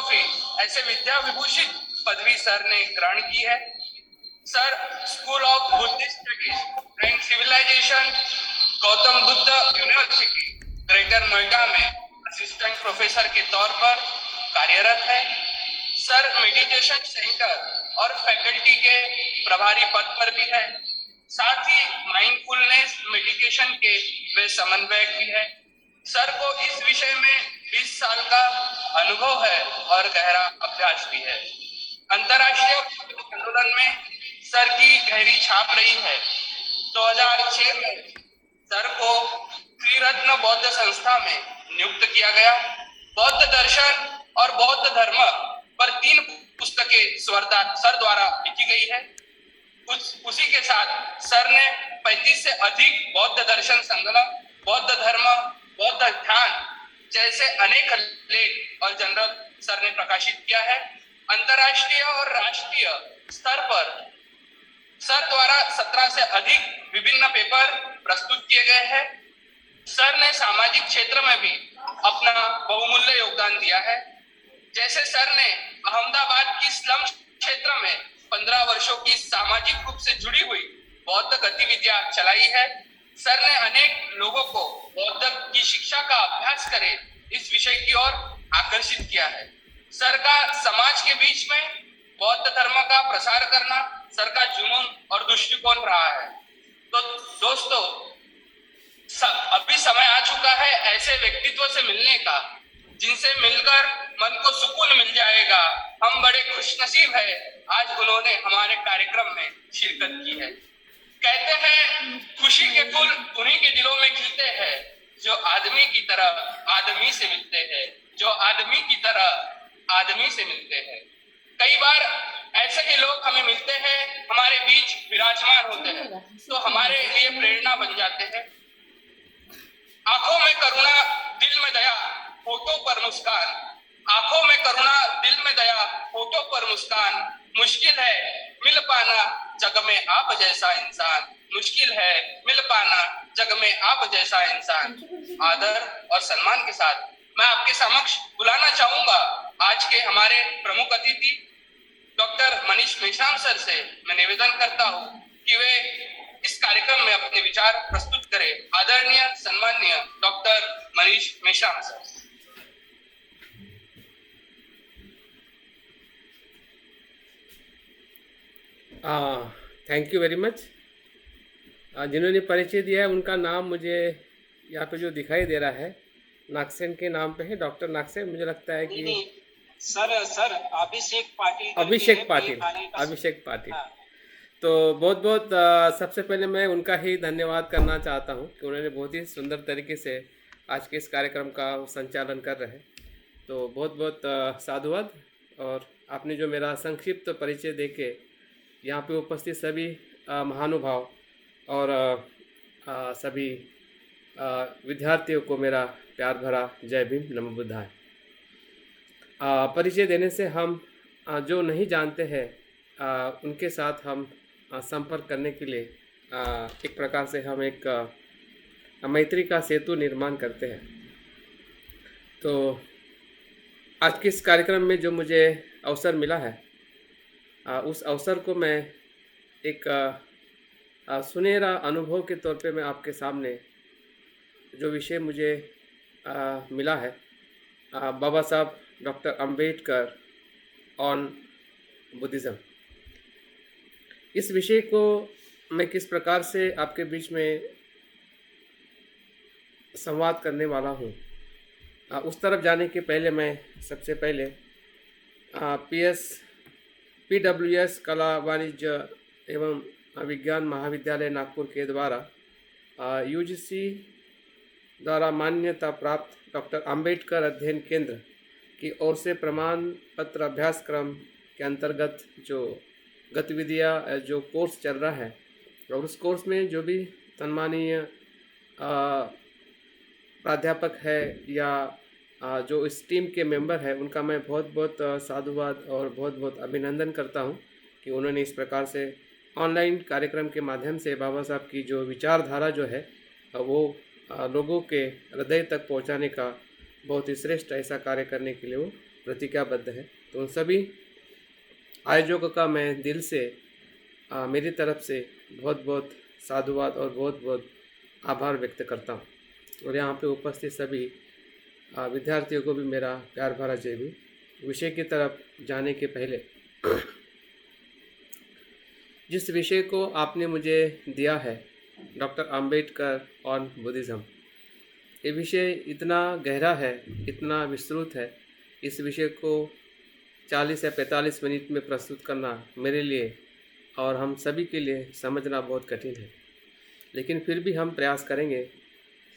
Philosophy ऐसे विद्या विभूषित पदवी सर ने ग्रहण की है। Sir school of Buddhist studies and civilization, Gautam Buddha university, greater Noida में असिस्टेंट प्रोफेसर के तौर पर कार्यरत है। सर मेडिटेशन सेंटर और फैकल्टी के प्रभारी पद पर भी है। साथ ही माइंडफुलनेस मेडिटेशन के वे समन्वयक भी है। सर को इस विषय में 20 साल का अनुभव है और गहरा अभ्यास भी है। अंतर्राष्ट्रीय आंदोलन में सर की गहरी छाप रही है। 2006 में सर को त्रिरत्न बौद्ध संस्था में नियुक्त किया गया। बौद्ध दर्शन और बौद्ध धर्म पर 3 पुस्तकें सर द्वारा लिखी गई है। उसी के साथ सर ने 35 से अधिक बौद्ध दर्शन संकलन, बौद्ध धर्म, बौद्ध ध्यान जैसे अनेक लेख और जर्नल सर ने प्रकाशित किया है। अंतर्राष्ट्रीय और राष्ट्रीय स्तर पर सर द्वारा 17 से अधिक विभिन्न पेपर प्रस्तुत किए गए हैं। सर ने सामाजिक क्षेत्र में भी अपना बहुमूल्य योगदान दिया है। जैसे सर ने अहमदाबाद की स्लम क्षेत्र में 15 वर्षों की सामाजिक रूप से जुड़ी हुई बौद्ध गतिविधियां चलाई है। सर ने अनेक लोगों को बौद्ध की शिक्षा का अभ्यास करे इस विषय की ओर आकर्षित किया है। सर का समाज के बीच में बौद्ध धर्म का प्रसार करना सर का जुनून और दृष्टिकोण रहा है। तो दोस्तों, अभी समय आ चुका है ऐसे व्यक्तित्व से मिलने का जिनसे मिलकर मन को सुकून मिल जाएगा। हम बड़े खुशनसीब है आज उन्होंने हमारे कार्यक्रम में शिरकत की है। कहते हैं खुशी के फूल उन्हीं के दिलों में खिलते हैं जो आदमी की तरह आदमी से मिलते हैं, जो आदमी की तरह आदमी से मिलते हैं। कई बार ऐसे ही लोग हमें मिलते हैं, हमारे बीच विराजमान होते हैं, तो हमारे लिए प्रेरणा बन जाते हैं। आंखों में करुणा, दिल में दया, होठों पर मुस्कान। आंखों में करुणा, दिल में दया, होठों पर मुस्कान। मुश्किल है मिल पाना जग में आप जैसा इंसान। मुश्किल है मिल पाना जग में आप जैसा इंसान। आदर और सम्मान के साथ मैं आपके समक्ष बुलाना चाहूंगा आज के हमारे प्रमुख अतिथि डॉक्टर मनीष मेश्राम सर से। मैं निवेदन करता हूँ कि वे इस कार्यक्रम में अपने विचार प्रस्तुत करें। आदरणीय सम्माननीय doctor Manish Meshram sir. Thank you very much. जिन्होंने परिचय दिया है उनका नाम मुझे यहाँ पे जो दिखाई दे रहा है नागसेन के नाम पे है, डॉक्टर नागसेन। मुझे लगता है कि सर अभिषेक पाटिल। अभिषेक पाटिल। हाँ। तो बहुत बहुत सबसे पहले मैं उनका ही धन्यवाद करना चाहता हूँ कि उन्होंने बहुत ही सुंदर तरीके से आज के इस कार्यक्रम का संचालन कर रहे हैं। तो बहुत बहुत साधुवाद। और आपने जो मेरा संक्षिप्त परिचय देके यहाँ पे उपस्थित सभी महानुभाव और सभी विद्यार्थियों को मेरा प्यार भरा जय भीम, नमो बुद्धाय। परिचय देने से हम जो नहीं जानते हैं उनके साथ हम संपर्क करने के लिए एक प्रकार से हम एक मैत्री का सेतु निर्माण करते हैं। तो आज के इस कार्यक्रम में जो मुझे अवसर मिला है उस अवसर को मैं एक सुनहरा अनुभव के तौर पे मैं आपके सामने जो विषय मुझे मिला है बाबा साहब डॉक्टर अंबेडकर ऑन बुद्धिज़्म, इस विषय को मैं किस प्रकार से आपके बीच में संवाद करने वाला हूँ उस तरफ जाने के पहले मैं सबसे पहले PWS कला वाणिज्य एवं विज्ञान महाविद्यालय नागपुर के द्वारा UGC द्वारा मान्यता प्राप्त डॉक्टर अंबेडकर अध्ययन केंद्र की ओर से प्रमाण पत्र अभ्यासक्रम के अंतर्गत जो गतिविधियाँ जो कोर्स चल रहा है और उस कोर्स में जो भी सम्मानीय प्राध्यापक है या जो इस टीम के मेंबर है उनका मैं बहुत बहुत साधुवाद और बहुत बहुत अभिनंदन करता हूं कि उन्होंने इस प्रकार से ऑनलाइन कार्यक्रम के माध्यम से बाबा साहब की जो विचारधारा जो है वो लोगों के हृदय तक पहुंचाने का बहुत ही श्रेष्ठ ऐसा कार्य करने के लिए वो प्रतिज्ञाबद्ध है। तो उन सभी आयोजकों का मैं दिल से मेरी तरफ से बहुत बहुत साधुवाद और बहुत बहुत आभार व्यक्त करता हूँ। और यहाँ पे उपस्थित सभी विद्यार्थियों को भी मेरा प्यार भरा जय भीम। विषय की तरफ जाने के पहले जिस विषय को आपने मुझे दिया है, डॉक्टर अंबेडकर ऑन बुद्धिज़्म, ये विषय इतना गहरा है, इतना विस्तृत है। इस विषय को 40 या 45 मिनट में प्रस्तुत करना मेरे लिए और हम सभी के लिए समझना बहुत कठिन है, लेकिन फिर भी हम प्रयास करेंगे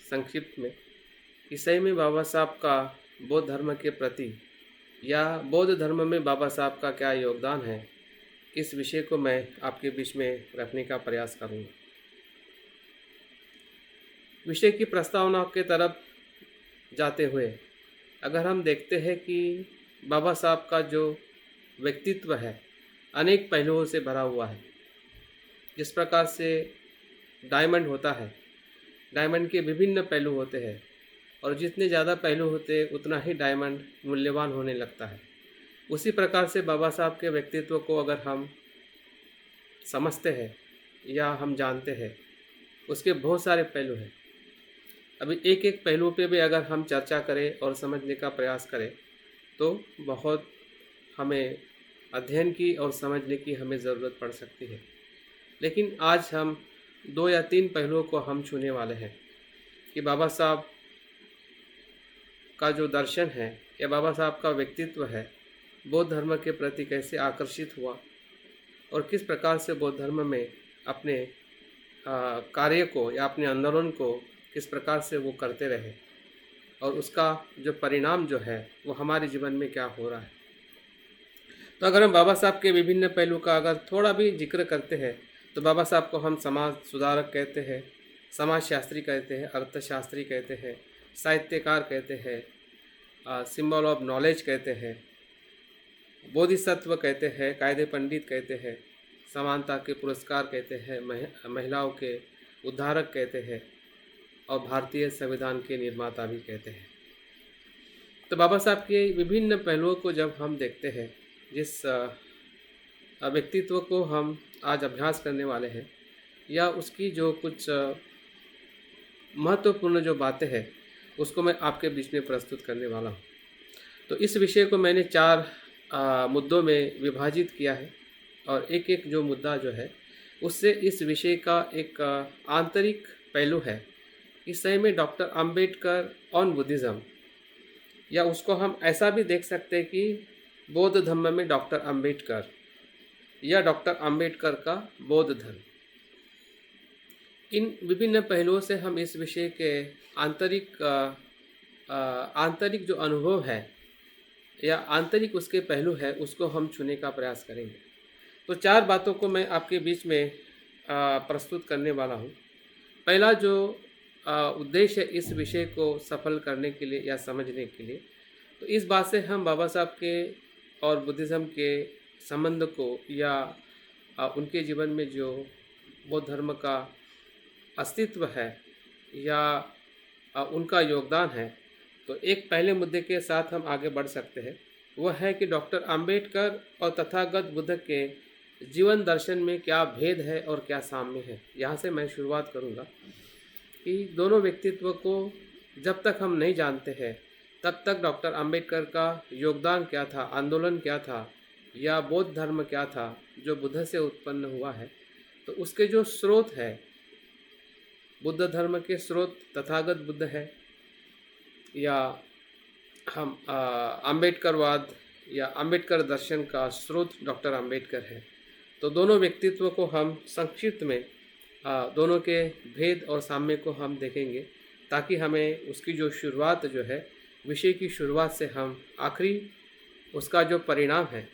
संक्षिप्त में कि सही में बाबा साहब का बौद्ध धर्म के प्रति या बौद्ध धर्म में बाबा साहब का क्या योगदान है, इस विषय को मैं आपके बीच में रखने का प्रयास करूँगा। विषय की प्रस्तावना के तरफ जाते हुए अगर हम देखते हैं कि बाबा साहब का जो व्यक्तित्व है अनेक पहलुओं से भरा हुआ है। जिस प्रकार से डायमंड होता है, डायमंड के विभिन्न पहलू होते हैं और जितने ज़्यादा पहलू होते हैं उतना ही डायमंड मूल्यवान होने लगता है। उसी प्रकार से बाबा साहब के व्यक्तित्व को अगर हम समझते हैं या हम जानते हैं, उसके बहुत सारे पहलू हैं। अभी एक एक पहलू पे भी अगर हम चर्चा करें और समझने का प्रयास करें तो बहुत हमें अध्ययन की और समझने की हमें ज़रूरत पड़ सकती है। लेकिन आज हम 2 या 3 पहलुओं को हम छूने वाले हैं कि बाबा साहब का जो दर्शन है या बाबा साहब का व्यक्तित्व है बौद्ध धर्म के प्रति कैसे आकर्षित हुआ और किस प्रकार से बौद्ध धर्म में अपने कार्य को या अपने आंदोलन को किस प्रकार से वो करते रहे और उसका जो परिणाम जो है वो हमारे जीवन में क्या हो रहा है। तो अगर हम बाबा साहब के विभिन्न पहलू का अगर थोड़ा भी जिक्र करते हैं तो बाबा साहब को हम समाज सुधारक कहते हैं, समाज शास्त्री कहते हैं, अर्थशास्त्री कहते हैं, साहित्यकार कहते हैं, सिंबल ऑफ नॉलेज कहते हैं, बोधिसत्व कहते हैं, कायदे पंडित कहते हैं, समानता के पुरस्कार कहते हैं, महिलाओं के उद्धारक कहते हैं और भारतीय संविधान के निर्माता भी कहते हैं। तो बाबा साहब के विभिन्न पहलुओं को जब हम देखते हैं, जिस व्यक्तित्व को हम आज अभ्यास करने वाले हैं या उसकी जो कुछ महत्वपूर्ण जो बातें हैं उसको मैं आपके बीच में प्रस्तुत करने वाला हूँ। तो इस विषय को मैंने 4 मुद्दों में विभाजित किया है और एक एक जो मुद्दा जो है उससे इस विषय का एक आंतरिक पहलू है। इस समय में डॉक्टर अंबेडकर ऑन बुद्धिज़्म, या उसको हम ऐसा भी देख सकते हैं कि बौद्ध धर्म में डॉक्टर अंबेडकर या डॉक्टर अंबेडकर का बौद्ध धर्म। इन विभिन्न पहलुओं से हम इस विषय के आंतरिक जो अनुभव है या आंतरिक उसके पहलू है उसको हम छूने का प्रयास करेंगे। तो 4 बातों को मैं आपके बीच में प्रस्तुत करने वाला हूँ। पहला जो उद्देश्य है इस विषय को सफल करने के लिए या समझने के लिए, तो इस बात से हम बाबा साहब के और बुद्धिज़्म के संबंध को या उनके जीवन में जो बौद्ध धर्म का अस्तित्व है या उनका योगदान है, तो एक पहले मुद्दे के साथ हम आगे बढ़ सकते हैं। वह है कि डॉक्टर अंबेडकर और तथागत बुद्ध के जीवन दर्शन में क्या भेद है और क्या साम्य है। यहाँ से मैं शुरुआत करूँगा कि दोनों व्यक्तित्व को जब तक हम नहीं जानते हैं तब तक डॉक्टर अंबेडकर का योगदान क्या था, आंदोलन क्या था या बौद्ध धर्म क्या था जो बुद्ध से उत्पन्न हुआ है, तो उसके जो स्रोत है, बुद्ध धर्म के स्रोत तथागत बुद्ध है या हम अंबेडकरवाद या अंबेडकर दर्शन का स्रोत डॉक्टर अंबेडकर है। तो दोनों व्यक्तित्व को हम संक्षिप्त में दोनों के भेद और साम्य को हम देखेंगे ताकि हमें उसकी जो शुरुआत जो है, विषय की शुरुआत से हम आखिरी उसका जो परिणाम है,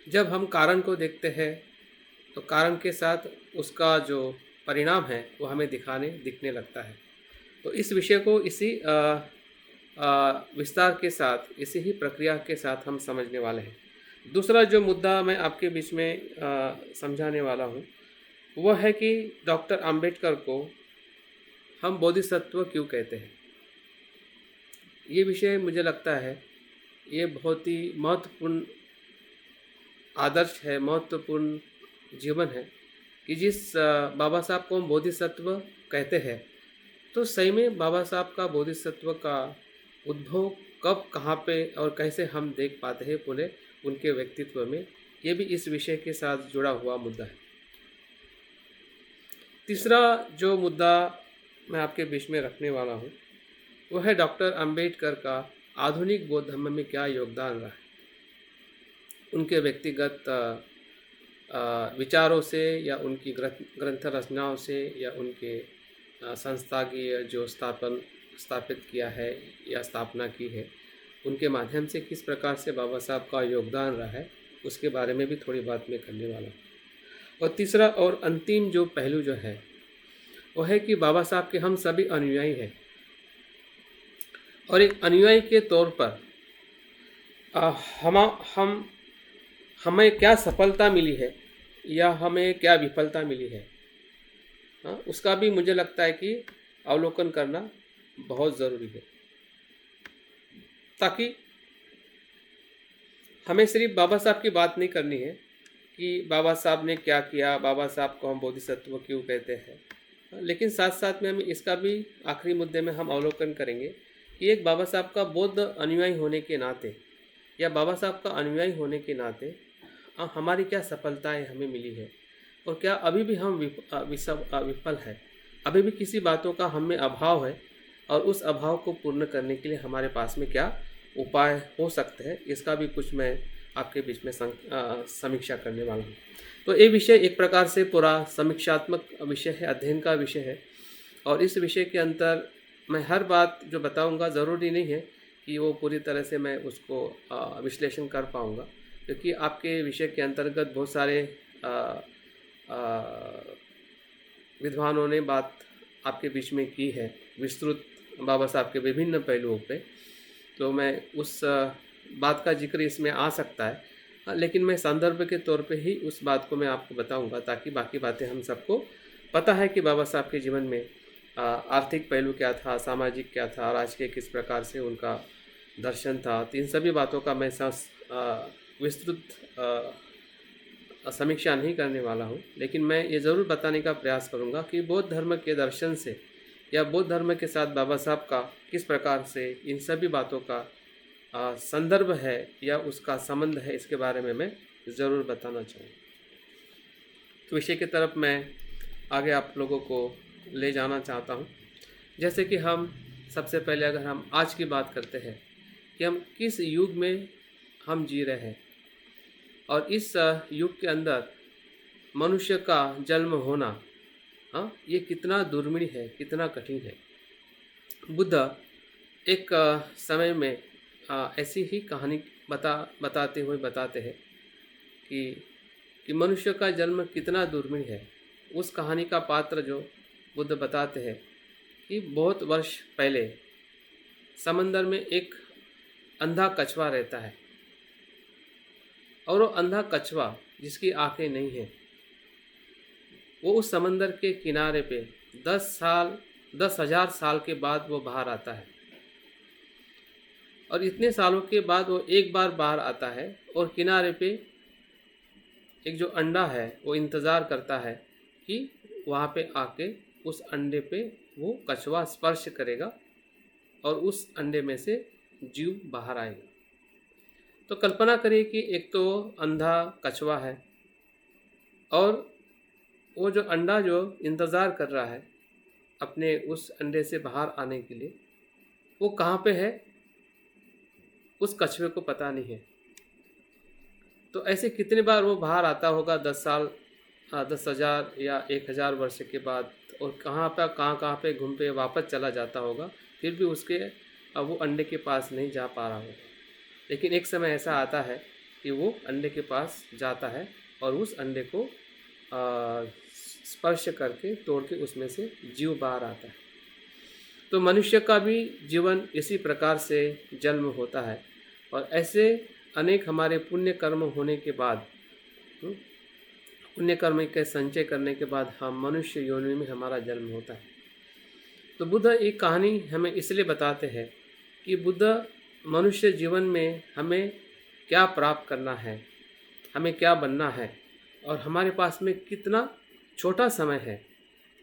जब हम कारण को देखते हैं तो कारण के साथ उसका जो परिणाम है वो हमें दिखने लगता है। तो इस विषय को इसी विस्तार के साथ, इसी ही प्रक्रिया के साथ हम समझने वाले हैं। दूसरा जो मुद्दा मैं आपके बीच में समझाने वाला हूँ वह है कि डॉक्टर अंबेडकर को हम बोधिसत्व क्यों कहते हैं। ये विषय मुझे लगता है ये बहुत ही महत्वपूर्ण आदर्श है, महत्वपूर्ण जीवन है कि जिस बाबा साहब को हम बोधिसत्व कहते हैं, तो सही में बाबा साहब का बोधिसत्व का उद्भव कब, कहाँ पे और कैसे हम देख पाते हैं पूरे उनके व्यक्तित्व में, ये भी इस विषय के साथ जुड़ा हुआ मुद्दा है। तीसरा जो मुद्दा मैं आपके बीच में रखने वाला हूँ वो है डॉक्टर अंबेडकर का आधुनिक बौद्ध धर्म में क्या योगदान रहा है। उनके व्यक्तिगत विचारों से या उनकी ग्रंथ रचनाओं से या उनके संस्था की जो स्थापित किया है या स्थापना की है, उनके माध्यम से किस प्रकार से बाबा साहब का योगदान रहा है, उसके बारे में भी थोड़ी बात मैं करने वाला हूँ। और तीसरा और अंतिम जो पहलू जो है वो है कि बाबा साहब के हम सभी अनुयायी हैं, और एक अनुयायी के तौर पर हमें क्या सफलता मिली है या हमें क्या विफलता मिली है, उसका भी मुझे लगता है कि अवलोकन करना बहुत ज़रूरी है, ताकि हमें सिर्फ बाबा साहब की बात नहीं करनी है कि बाबा साहब ने क्या किया, बाबा साहब को हम बोधिसत्व क्यों कहते हैं, लेकिन साथ साथ में हम इसका भी आखिरी मुद्दे में हम अवलोकन करेंगे कि एक बाबा साहब का बौद्ध अनुयायी होने के नाते या बाबा साहब का अनुयायी होने के नाते हमारी क्या सफलताएं हमें मिली है, और क्या अभी भी हम विफल है, अभी भी किसी बातों का हम में अभाव है, और उस अभाव को पूर्ण करने के लिए हमारे पास में क्या उपाय हो सकते हैं, इसका भी कुछ मैं आपके बीच में समीक्षा करने वाला हूँ। तो ये विषय एक प्रकार से पूरा समीक्षात्मक विषय है, अध्ययन का विषय है, और इस विषय के अंतर मैं हर बात जो बताऊंगा ज़रूरी नहीं है कि वो पूरी तरह से मैं उसको विश्लेषण कर पाऊंगा, क्योंकि आपके विषय के अंतर्गत बहुत सारे विद्वानों ने बात आपके बीच में की है विस्तृत बाबा साहब के विभिन्न पहलुओं पे, तो मैं उस बात का जिक्र इसमें आ सकता है, लेकिन मैं संदर्भ के तौर पे ही उस बात को मैं आपको बताऊंगा, ताकि बाकी बातें हम सबको पता है कि बाबा साहब के जीवन में आर्थिक पहलू क्या था, सामाजिक क्या था, राजकीय किस प्रकार से उनका दर्शन था। तो इन सभी बातों का मैं विस्तृत समीक्षा नहीं करने वाला हूँ, लेकिन मैं ये ज़रूर बताने का प्रयास करूँगा कि बौद्ध धर्म के दर्शन से या बौद्ध धर्म के साथ बाबा साहब का किस प्रकार से इन सभी बातों का संदर्भ है या उसका संबंध है, इसके बारे में मैं ज़रूर बताना चाहूँगा। तो विषय की तरफ मैं आगे आप लोगों को ले जाना चाहता हूँ। जैसे कि हम सबसे पहले अगर हम आज की बात करते हैं कि हम किस युग में हम जी रहे हैं, और इस युग के अंदर मनुष्य का जन्म होना ये कितना दुर्मिळ है, कितना कठिन है। बुद्ध एक समय में ऐसी ही कहानी बताते हुए बताते हैं कि मनुष्य का जन्म कितना दुर्मिळ है। उस कहानी का पात्र जो बुद्ध बताते हैं कि बहुत वर्ष पहले समंदर में एक अंधा कछुआ रहता है, और वो अंधा कछुआ जिसकी आंखें नहीं हैं, वो उस समंदर के किनारे पे 10,000 साल के बाद वो बाहर आता है, और इतने सालों के बाद वो एक बार बाहर आता है, और किनारे पे एक जो अंडा है वो इंतज़ार करता है कि वहाँ पे आके उस अंडे पे वो कछुआ स्पर्श करेगा और उस अंडे में से जीव बाहर आएगा। तो कल्पना करिए कि एक तो अंधा कछुआ है, और वो जो अंडा जो इंतज़ार कर रहा है अपने उस अंडे से बाहर आने के लिए, वो कहाँ पे है उस कछुए को पता नहीं है। तो ऐसे कितने बार वो बाहर आता होगा 10,000 या 1,000 वर्ष के बाद, और कहाँ पे घूम पे वापस चला जाता होगा, फिर भी उसके वो अंडे के पास नहीं जा पा रहा होगा। लेकिन एक समय ऐसा आता है कि वो अंडे के पास जाता है और उस अंडे को स्पर्श करके तोड़ के उसमें से जीव बाहर आता है। तो मनुष्य का भी जीवन इसी प्रकार से जन्म होता है, और ऐसे अनेक हमारे पुण्य कर्म होने के बाद, पुण्य कर्म के संचय करने के बाद हम मनुष्य योनि में हमारा जन्म होता है। तो बुद्ध एक कहानी हमें इसलिए बताते हैं कि बुद्ध मनुष्य जीवन में हमें क्या प्राप्त करना है, हमें क्या बनना है और हमारे पास में कितना छोटा समय है।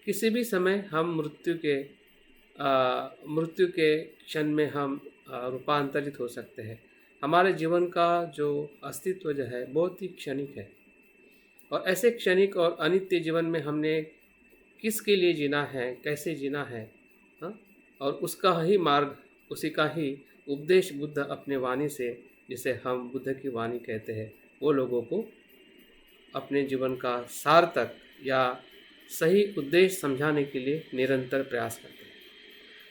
किसी भी समय हम मृत्यु के क्षण में हम रूपांतरित हो सकते हैं। हमारे जीवन का जो अस्तित्व जो है बहुत ही क्षणिक है और ऐसे क्षणिक और अनित्य जीवन में हमने किसके लिए जीना है, कैसे जीना है, हाँ? और उसका ही मार्ग, उसी का ही उपदेश बुद्ध अपने वाणी से, जिसे हम बुद्ध की वाणी कहते हैं, वो लोगों को अपने जीवन का सार्थक या सही उद्देश्य समझाने के लिए निरंतर प्रयास करते हैं।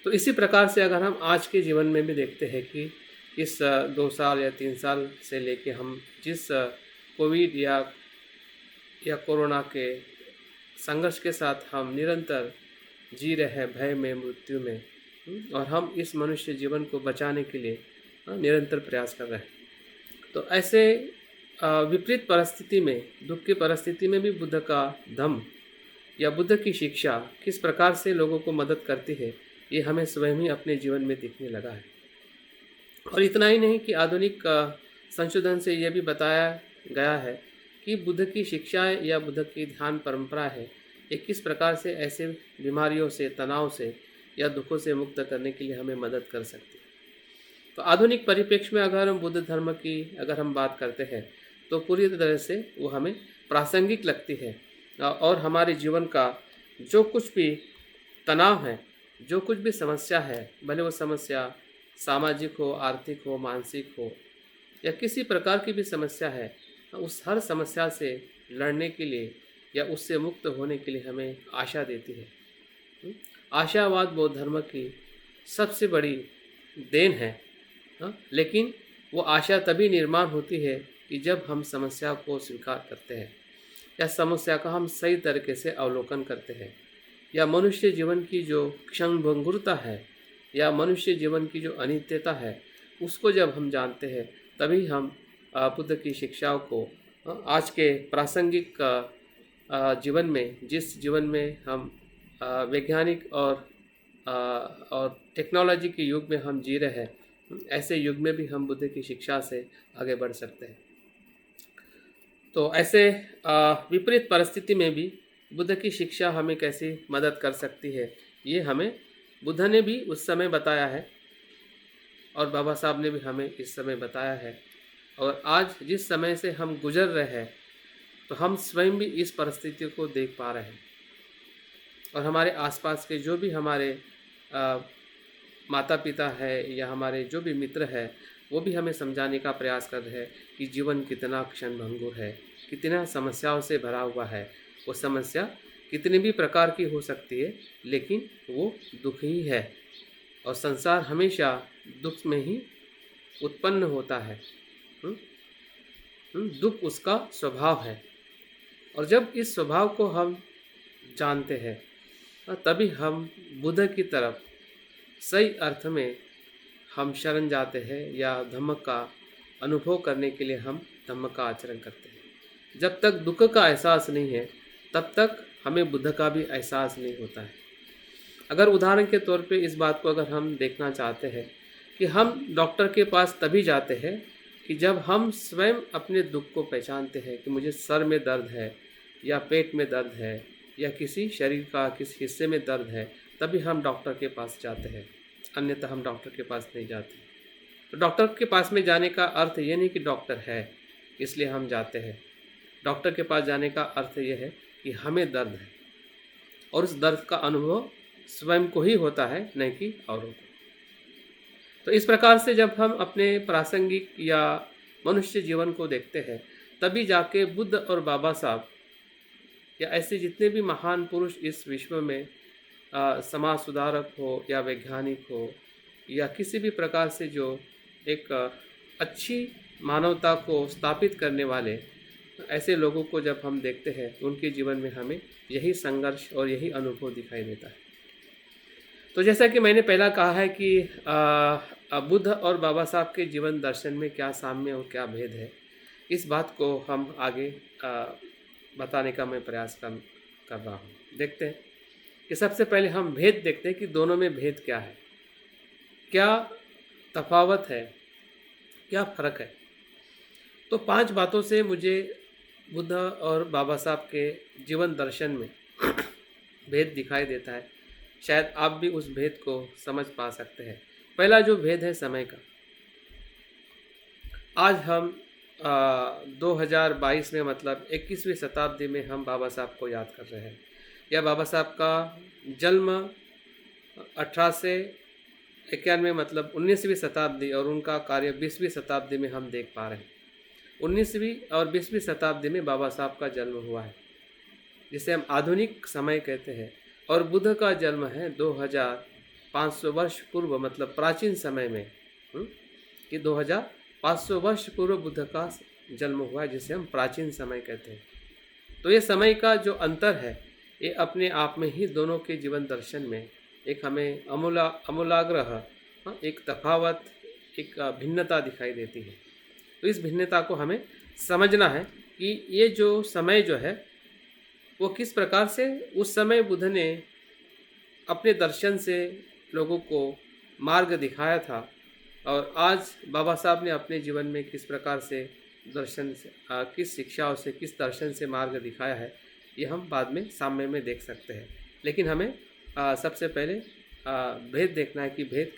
तो इसी प्रकार से अगर हम आज के जीवन में भी देखते हैं कि इस 2 साल या 3 साल से लेके हम जिस कोविड या कोरोना के संघर्ष के साथ हम निरंतर जी रहे हैं, भय में, मृत्यु में, और हम इस मनुष्य जीवन को बचाने के लिए निरंतर प्रयास कर रहे हैं। तो ऐसे विपरीत परिस्थिति में, दुख की परिस्थिति में भी बुद्ध का धम्म या बुद्ध की शिक्षा किस प्रकार से लोगों को मदद करती है, ये हमें स्वयं ही अपने जीवन में दिखने लगा है। और इतना ही नहीं कि आधुनिक संशोधन से यह भी बताया गया है कि बुद्ध की शिक्षा या बुद्ध की ध्यान परंपरा है, ये किस प्रकार से ऐसे बीमारियों से, तनाव से या दुखों से मुक्त करने के लिए हमें मदद कर सकती है। तो आधुनिक परिप्रेक्ष्य में अगर हम बुद्ध धर्म की अगर हम बात करते हैं तो पूरी तरह से वो हमें प्रासंगिक लगती है और हमारे जीवन का जो कुछ भी तनाव है, जो कुछ भी समस्या है, भले वो समस्या सामाजिक हो, आर्थिक हो, मानसिक हो या किसी प्रकार की भी समस्या है, उस हर समस्या से लड़ने के लिए या उससे मुक्त होने के लिए हमें आशा देती है। आशावाद बौद्ध धर्म की सबसे बड़ी देन है, लेकिन वो आशा तभी निर्माण होती है कि जब हम समस्या को स्वीकार करते हैं या समस्या का हम सही तरीके से अवलोकन करते हैं, या मनुष्य जीवन की जो क्षणभंगुरता है या मनुष्य जीवन की जो अनित्यता है उसको जब हम जानते हैं, तभी हम बुद्ध की शिक्षाओं को आज के प्रासंगिक जीवन में, जिस जीवन में हम वैज्ञानिक और टेक्नोलॉजी के युग में हम जी रहे हैं, ऐसे युग में भी हम बुद्ध की शिक्षा से आगे बढ़ सकते हैं। तो ऐसे विपरीत परिस्थिति में भी बुद्ध की शिक्षा हमें कैसे मदद कर सकती है, ये हमें बुद्ध ने भी उस समय बताया है और बाबा साहब ने भी हमें इस समय बताया है। और आज जिस समय से हम गुजर रहे हैं, तो हम स्वयं भी इस परिस्थिति को देख पा रहे हैं और हमारे आसपास के जो भी हमारे माता पिता है या हमारे जो भी मित्र है, वो भी हमें समझाने का प्रयास कर रहे हैं कि जीवन कितना क्षणभंगुर है, कितना समस्याओं से भरा हुआ है। वो समस्या कितनी भी प्रकार की हो सकती है, लेकिन वो दुख ही है और संसार हमेशा दुख में ही उत्पन्न होता है। दुख उसका स्वभाव है और जब इस स्वभाव को हम जानते हैं, तभी हम बुद्ध की तरफ सही अर्थ में हम शरण जाते हैं या धम्म का अनुभव करने के लिए हम धम्म का आचरण करते हैं। जब तक दुख का एहसास नहीं है, तब तक हमें बुद्ध का भी एहसास नहीं होता है। अगर उदाहरण के तौर पे इस बात को अगर हम देखना चाहते हैं कि हम डॉक्टर के पास तभी जाते हैं कि जब हम स्वयं अपने दुख को पहचानते हैं कि मुझे सर में दर्द है या पेट में दर्द है या किसी शरीर का किसी हिस्से में दर्द है, तभी हम डॉक्टर के पास जाते हैं, अन्यथा हम डॉक्टर के पास नहीं जाते। तो डॉक्टर के पास में जाने का अर्थ ये नहीं कि डॉक्टर है इसलिए हम जाते हैं। डॉक्टर के पास जाने का अर्थ ये है कि हमें दर्द है और उस दर्द का अनुभव स्वयं को ही होता है, नहीं कि औरों को। तो इस प्रकार से जब हम अपने प्रासंगिक या मनुष्य जीवन को देखते हैं, तभी जाके बुद्ध और बाबा साहब या ऐसे जितने भी महान पुरुष इस विश्व में समाज सुधारक हो या वैज्ञानिक हो या किसी भी प्रकार से जो एक अच्छी मानवता को स्थापित करने वाले ऐसे लोगों को जब हम देखते हैं, उनके जीवन में हमें यही संघर्ष और यही अनुभव दिखाई देता है। तो जैसा कि मैंने पहला कहा है कि बुद्ध और बाबा साहब के जीवन दर्शन में क्या साम्य और क्या भेद है, इस बात को हम आगे बताने का मैं प्रयास कर रहा हूँ। देखते हैं कि सबसे पहले हम भेद देखते हैं कि दोनों में भेद क्या है, क्या तफावत है क्या फ़र्क है। तो 5 बातों से मुझे बुद्ध और बाबा साहब के जीवन दर्शन में भेद दिखाई देता है। शायद आप भी उस भेद को समझ पा सकते हैं। पहला जो भेद है समय का। आज हम 2022 में मतलब 21वीं शताब्दी में हम बाबा साहब को याद कर रहे हैं। यह बाबा साहब का जन्म 1891 मतलब 19वीं शताब्दी और उनका कार्य 20वीं शताब्दी में हम देख पा रहे हैं। 19वीं और 20वीं शताब्दी में बाबा साहब का जन्म हुआ है, जिसे हम आधुनिक समय कहते हैं। और बुद्ध का जन्म है 2500 वर्ष पूर्व मतलब प्राचीन समय में, कि 2500 वर्ष पूर्व बुद्ध का जन्म हुआ है, जिसे हम प्राचीन समय कहते हैं। तो ये समय का जो अंतर है, ये अपने आप में ही दोनों के जीवन दर्शन में एक हमें अमूलाग्र एक तफावत, एक भिन्नता दिखाई देती है। तो इस भिन्नता को हमें समझना है कि ये जो समय जो है वो किस प्रकार से उस समय बुद्ध ने अपने दर्शन से लोगों को मार्ग दिखाया था, और आज बाबा साहब ने अपने जीवन में किस प्रकार से दर्शन से किस शिक्षाओं से, किस दर्शन से मार्ग दिखाया है, ये हम बाद में सामने में देख सकते हैं। लेकिन हमें सबसे पहले भेद देखना है कि भेद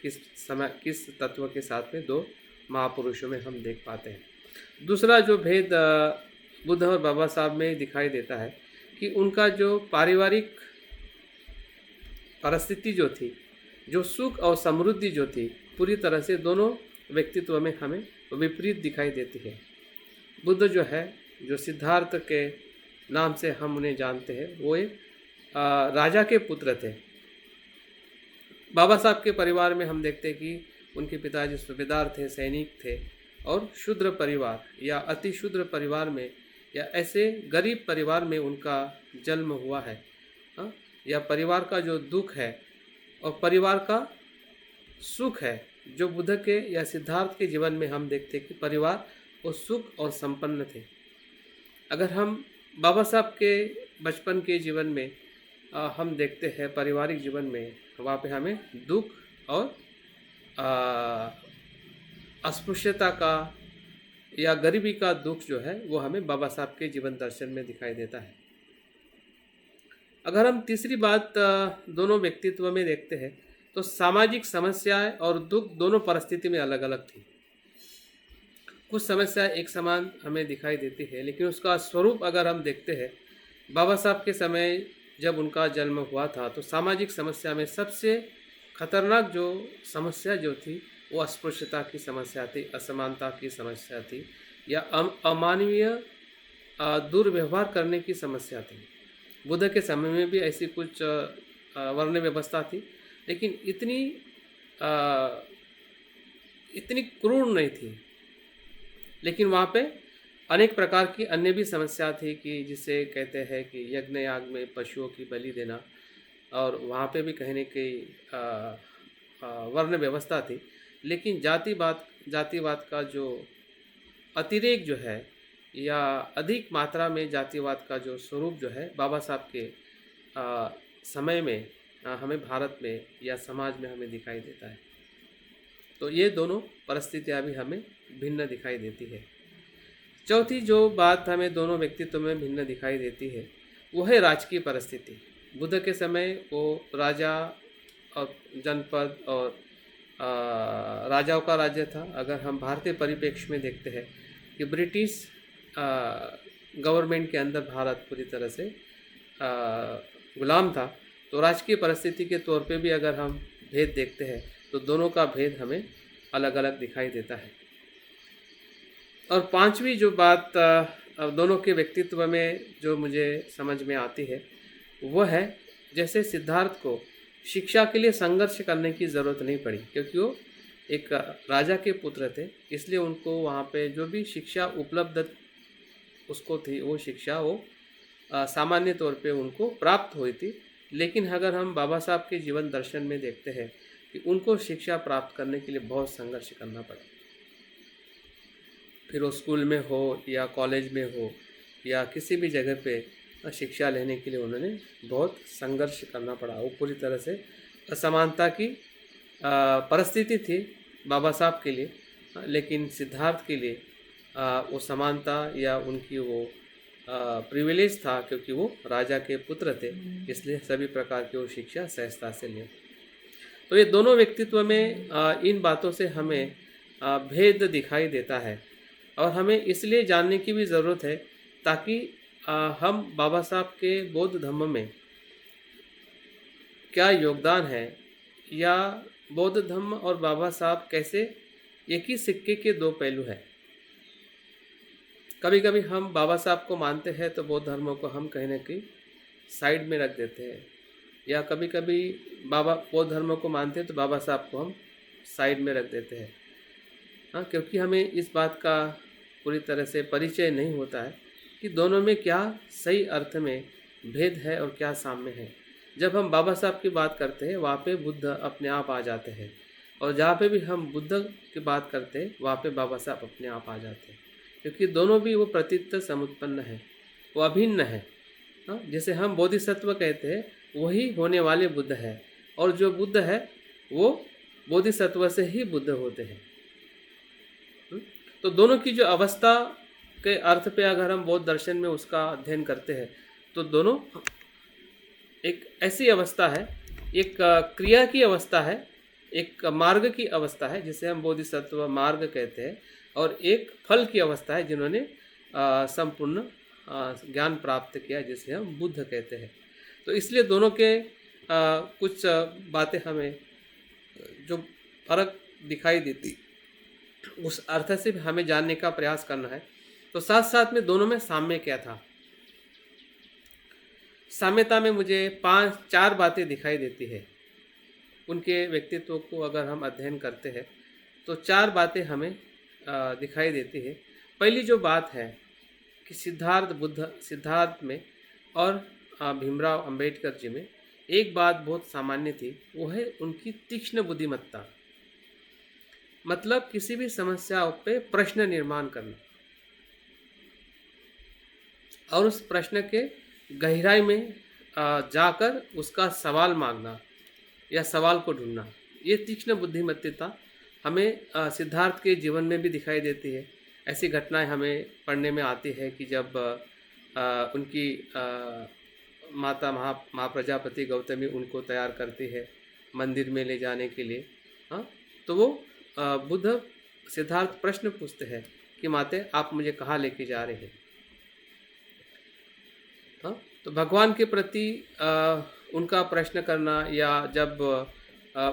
किस तत्व के साथ में दो महापुरुषों में हम देख पाते हैं। दूसरा जो भेद बुद्ध और बाबा साहब में दिखाई देता है कि उनका जो पारिवारिक परिस्थिति जो थी, जो सुख और समृद्धि जो थी, पूरी तरह से दोनों व्यक्तित्व में हमें विपरीत दिखाई देती है। बुद्ध जो है, जो सिद्धार्थ के नाम से हम उन्हें जानते हैं, वो एक राजा के पुत्र थे। बाबा साहब के परिवार में हम देखते हैं कि उनके पिताजी सूबेदार थे, सैनिक थे, और शूद्र परिवार या अति शूद्र परिवार में या ऐसे गरीब परिवार में उनका जन्म हुआ है। या परिवार का जो दुख है और परिवार का सुख है, जो बुद्ध के या सिद्धार्थ के जीवन में हम देखते हैं कि परिवार वो सुख और संपन्न थे। अगर हम बाबा साहब के बचपन के जीवन में हम देखते हैं, पारिवारिक जीवन में, वहाँ पे हमें दुख और अस्पृश्यता का या गरीबी का दुख जो है वो हमें बाबा साहब के जीवन दर्शन में दिखाई देता है। अगर हम तीसरी बात दोनों व्यक्तित्व में देखते हैं, तो सामाजिक समस्याएं और दुख दोनों परिस्थिति में अलग अलग थी। कुछ समस्याएं एक समान हमें दिखाई देती है, लेकिन उसका स्वरूप अगर हम देखते हैं, बाबा साहब के समय जब उनका जन्म हुआ था तो सामाजिक समस्या में सबसे खतरनाक जो समस्या जो थी वो अस्पृश्यता की समस्या थी, असमानता की समस्या थी, या अमानवीय दुर्व्यवहार करने की समस्या थी। बुद्ध के समय में भी ऐसी कुछ वर्ण व्यवस्था थी, लेकिन इतनी क्रूर नहीं थी। लेकिन वहाँ पे अनेक प्रकार की अन्य भी समस्या थी, कि जिसे कहते हैं कि यज्ञ याग में पशुओं की बलि देना, और वहाँ पे भी कहने की वर्ण व्यवस्था थी। लेकिन जातिवाद का जो अतिरेक जो है, या अधिक मात्रा में जातिवाद का जो स्वरूप जो है, बाबा साहब के समय में हमें भारत में या समाज में हमें दिखाई देता है। तो ये दोनों परिस्थितियाँ भी हमें भिन्न दिखाई देती है। चौथी जो बात हमें दोनों व्यक्तित्व में भिन्न दिखाई देती है, वो है राजकीय परिस्थिति। बुद्ध के समय वो राजा और जनपद और राजाओं का राज्य था। अगर हम भारतीय परिप्रेक्ष्य में देखते हैं कि ब्रिटिश गवर्नमेंट के अंदर भारत पूरी तरह से गुलाम था, तो राजकीय परिस्थिति के तौर पे भी अगर हम भेद देखते हैं तो दोनों का भेद हमें अलग अलग दिखाई देता है। और पांचवी जो बात दोनों के व्यक्तित्व में जो मुझे समझ में आती है, वो है जैसे सिद्धार्थ को शिक्षा के लिए संघर्ष करने की ज़रूरत नहीं पड़ी, क्योंकि वो एक राजा के पुत्र थे, इसलिए उनको वहाँ पे जो भी शिक्षा उपलब्ध उसको थी, वो शिक्षा वो सामान्य तौर पे उनको प्राप्त हुई थी। लेकिन अगर हम बाबा साहब के जीवन दर्शन में देखते हैं कि उनको शिक्षा प्राप्त करने के लिए बहुत संघर्ष करना पड़ा, फिर वो स्कूल में हो या कॉलेज में हो या किसी भी जगह पे शिक्षा लेने के लिए उन्होंने बहुत संघर्ष करना पड़ा। वो पूरी तरह से असमानता की परिस्थिति थी बाबा साहब के लिए, लेकिन सिद्धार्थ के लिए वो समानता या उनकी वो प्रिविलेज था, क्योंकि वो राजा के पुत्र थे, इसलिए सभी प्रकार की वो शिक्षा सहजता से लिए। तो ये दोनों व्यक्तित्व में इन बातों से हमें भेद दिखाई देता है, और हमें इसलिए जानने की भी ज़रूरत है ताकि हम बाबा साहब के बौद्ध धम्म में क्या योगदान है, या बौद्ध धम्म और बाबा साहब कैसे एक ही सिक्के के दो पहलू हैं। कभी कभी हम बाबा साहब को मानते हैं तो बौद्ध धर्म को हम कहीं ना कहीं साइड में रख देते हैं, या कभी कभी बौद्ध धर्म को मानते हैं तो बाबा साहब को हम साइड में रख देते हैं। हाँ, क्योंकि हमें इस बात का पूरी तरह से परिचय नहीं होता है कि दोनों में क्या सही अर्थ में भेद है और क्या साम्य है। जब हम बाबा साहब की बात करते हैं वहाँ पे बुद्ध अपने आप आ जाते हैं, और जहाँ पे भी हम बुद्ध की बात करते हैं वहाँ पे बाबा साहब अपने आप आ जाते हैं, क्योंकि दोनों भी वो प्रतीत समुत्पन्न है, वो अभिन्न है। हाँ, जैसे हम बोधिसत्व कहते हैं वही होने वाले बुद्ध है, और जो बुद्ध है वो बोधिसत्व से ही बुद्ध होते हैं। तो दोनों की जो अवस्था के अर्थ पे अगर हम बौद्ध दर्शन में उसका अध्ययन करते हैं तो दोनों एक ऐसी अवस्था है, एक क्रिया की अवस्था है, एक मार्ग की अवस्था है जिसे हम बोधिसत्व मार्ग कहते हैं, और एक फल की अवस्था है जिन्होंने संपूर्ण ज्ञान प्राप्त किया जिसे हम बुद्ध कहते हैं। तो इसलिए दोनों के कुछ बातें हमें जो फर्क दिखाई देती उस अर्थ से हमें जानने का प्रयास करना है। तो साथ साथ में दोनों में साम्य क्या था। साम्यता में मुझे 4 बातें दिखाई देती है। उनके व्यक्तित्व को अगर हम अध्ययन करते हैं तो 4 बातें हमें दिखाई देती है। पहली जो बात है कि सिद्धार्थ में और भीमराव अंबेडकर जी में एक बात बहुत सामान्य थी, वो है उनकी तीक्ष्ण बुद्धिमत्ता। मतलब किसी भी समस्या पे प्रश्न निर्माण करना और उस प्रश्न के गहराई में जाकर उसका सवाल मांगना या सवाल को ढूंढना, ये तीक्ष्ण बुद्धिमत्ता हमें सिद्धार्थ के जीवन में भी दिखाई देती है। ऐसी घटनाएं हमें पढ़ने में आती है कि जब उनकी माता महाप्रजापति गौतमी उनको तैयार करती है मंदिर में ले जाने के लिए। हाँ, तो वो बुद्ध सिद्धार्थ प्रश्न पूछते हैं कि माते आप मुझे कहाँ लेके जा रहे हैं। हाँ, तो भगवान के प्रति उनका प्रश्न करना, या जब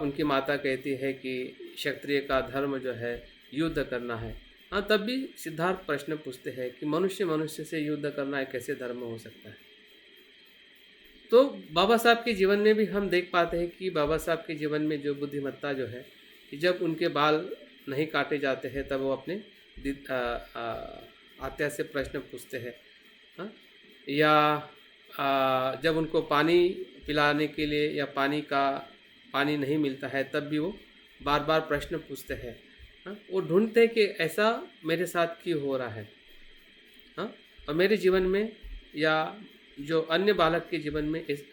उनकी माता कहती है कि क्षत्रिय का धर्म जो है युद्ध करना है, हाँ, तब भी सिद्धार्थ प्रश्न पूछते हैं कि मनुष्य से युद्ध करना एक कैसे धर्म हो सकता है। तो बाबा साहब के जीवन में भी हम देख पाते हैं कि बाबा साहब के जीवन में जो बुद्धिमत्ता जो है कि जब उनके बाल नहीं काटे जाते हैं तब वो अपने आत्या से प्रश्न पूछते हैं। हाँ, या जब उनको पानी पिलाने के लिए या पानी नहीं मिलता है तब भी वो बार बार प्रश्न पूछते हैं। हाँ, वो ढूंढते हैं कि ऐसा मेरे साथ क्यों हो रहा है। हाँ, और मेरे जीवन में या जो अन्य बालक के जीवन में इस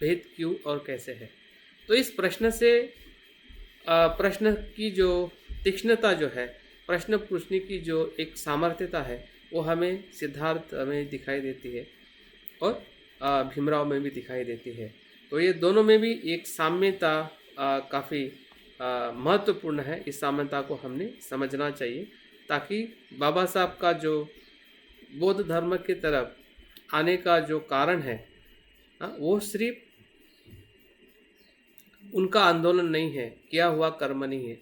भेद क्यों और कैसे है। तो इस प्रश्न से प्रश्न की जो तीक्ष्णता जो है, प्रश्न पूछने की जो एक सामर्थ्यता है, वो हमें सिद्धार्थ में दिखाई देती है और भीमराव में भी दिखाई देती है। तो ये दोनों में भी एक साम्यता काफ़ी महत्वपूर्ण है। इस साम्यता को हमने समझना चाहिए ताकि बाबा साहब का जो बौद्ध धर्म की तरफ आने का जो कारण है, वो सिर्फ उनका आंदोलन नहीं है, किया हुआ कर्म नहीं है,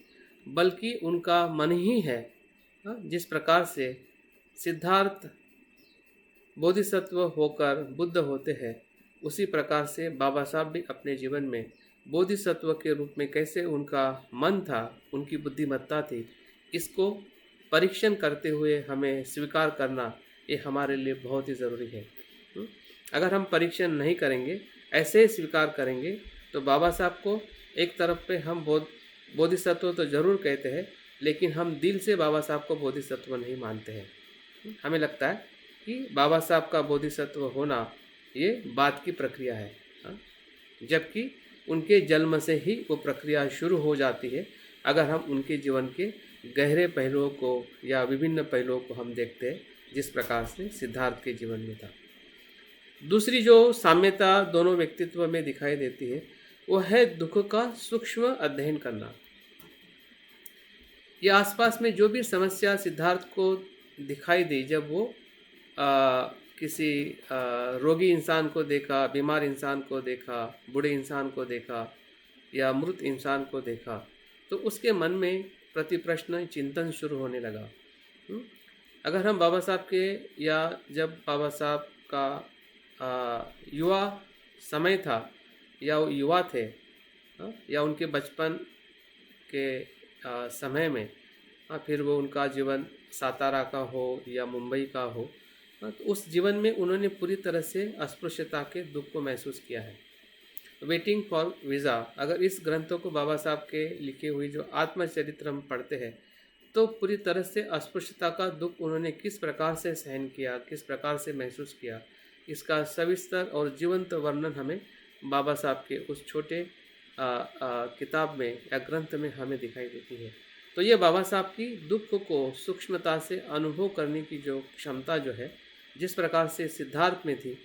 बल्कि उनका मन ही है। जिस प्रकार से सिद्धार्थ बोधिसत्व होकर बुद्ध होते हैं, उसी प्रकार से बाबा साहब भी अपने जीवन में बोधिसत्व के रूप में कैसे उनका मन था, उनकी बुद्धिमत्ता थी, इसको परीक्षण करते हुए हमें स्वीकार करना ये हमारे लिए बहुत ही ज़रूरी है। अगर हम परीक्षण नहीं करेंगे, ऐसे ही स्वीकार करेंगे, तो बाबा साहब को एक तरफ पे हम बोधिसत्व तो ज़रूर कहते हैं, लेकिन हम दिल से बाबा साहब को बोधिसत्व नहीं मानते हैं। हमें लगता है कि बाबा साहब का बोधिसत्व होना ये बात की प्रक्रिया है, जबकि उनके जन्म से ही वो प्रक्रिया शुरू हो जाती है। अगर हम उनके जीवन के गहरे पहलुओं को या विभिन्न पहलुओं को हम देखते हैं जिस प्रकार से सिद्धार्थ के जीवन में था। दूसरी जो साम्यता दोनों व्यक्तित्व में दिखाई देती है वो है दुख का सूक्ष्म अध्ययन करना। ये आसपास में जो भी समस्या सिद्धार्थ को दिखाई दी, जब वो किसी रोगी इंसान को देखा, बीमार इंसान को देखा, बूढ़े इंसान को देखा या मृत इंसान को देखा, तो उसके मन में प्रति प्रश्न चिंतन शुरू होने लगा। अगर हम बाबा साहब के या जब बाबा साहब का युवा समय था या वो युवा थे या उनके बचपन के समय में, फिर वो उनका जीवन सातारा का हो या मुंबई का हो, तो उस जीवन में उन्होंने पूरी तरह से अस्पृश्यता के दुख को महसूस किया है। वेटिंग फॉर वीज़ा, अगर इस ग्रंथों को बाबा साहब के लिखे हुई जो आत्मचरित्र हम पढ़ते हैं तो पूरी तरह से अस्पृश्यता का दुख उन्होंने किस प्रकार से सहन किया, किस प्रकार से महसूस किया, इसका सविस्तर और जीवंत वर्णन हमें बाबा साहब के उस छोटे किताब में या ग्रंथ में हमें दिखाई देती है। तो ये बाबा साहब की दुख को सूक्ष्मता से अनुभव करने की जो क्षमता जो है, जिस प्रकार से सिद्धार्थ में थी,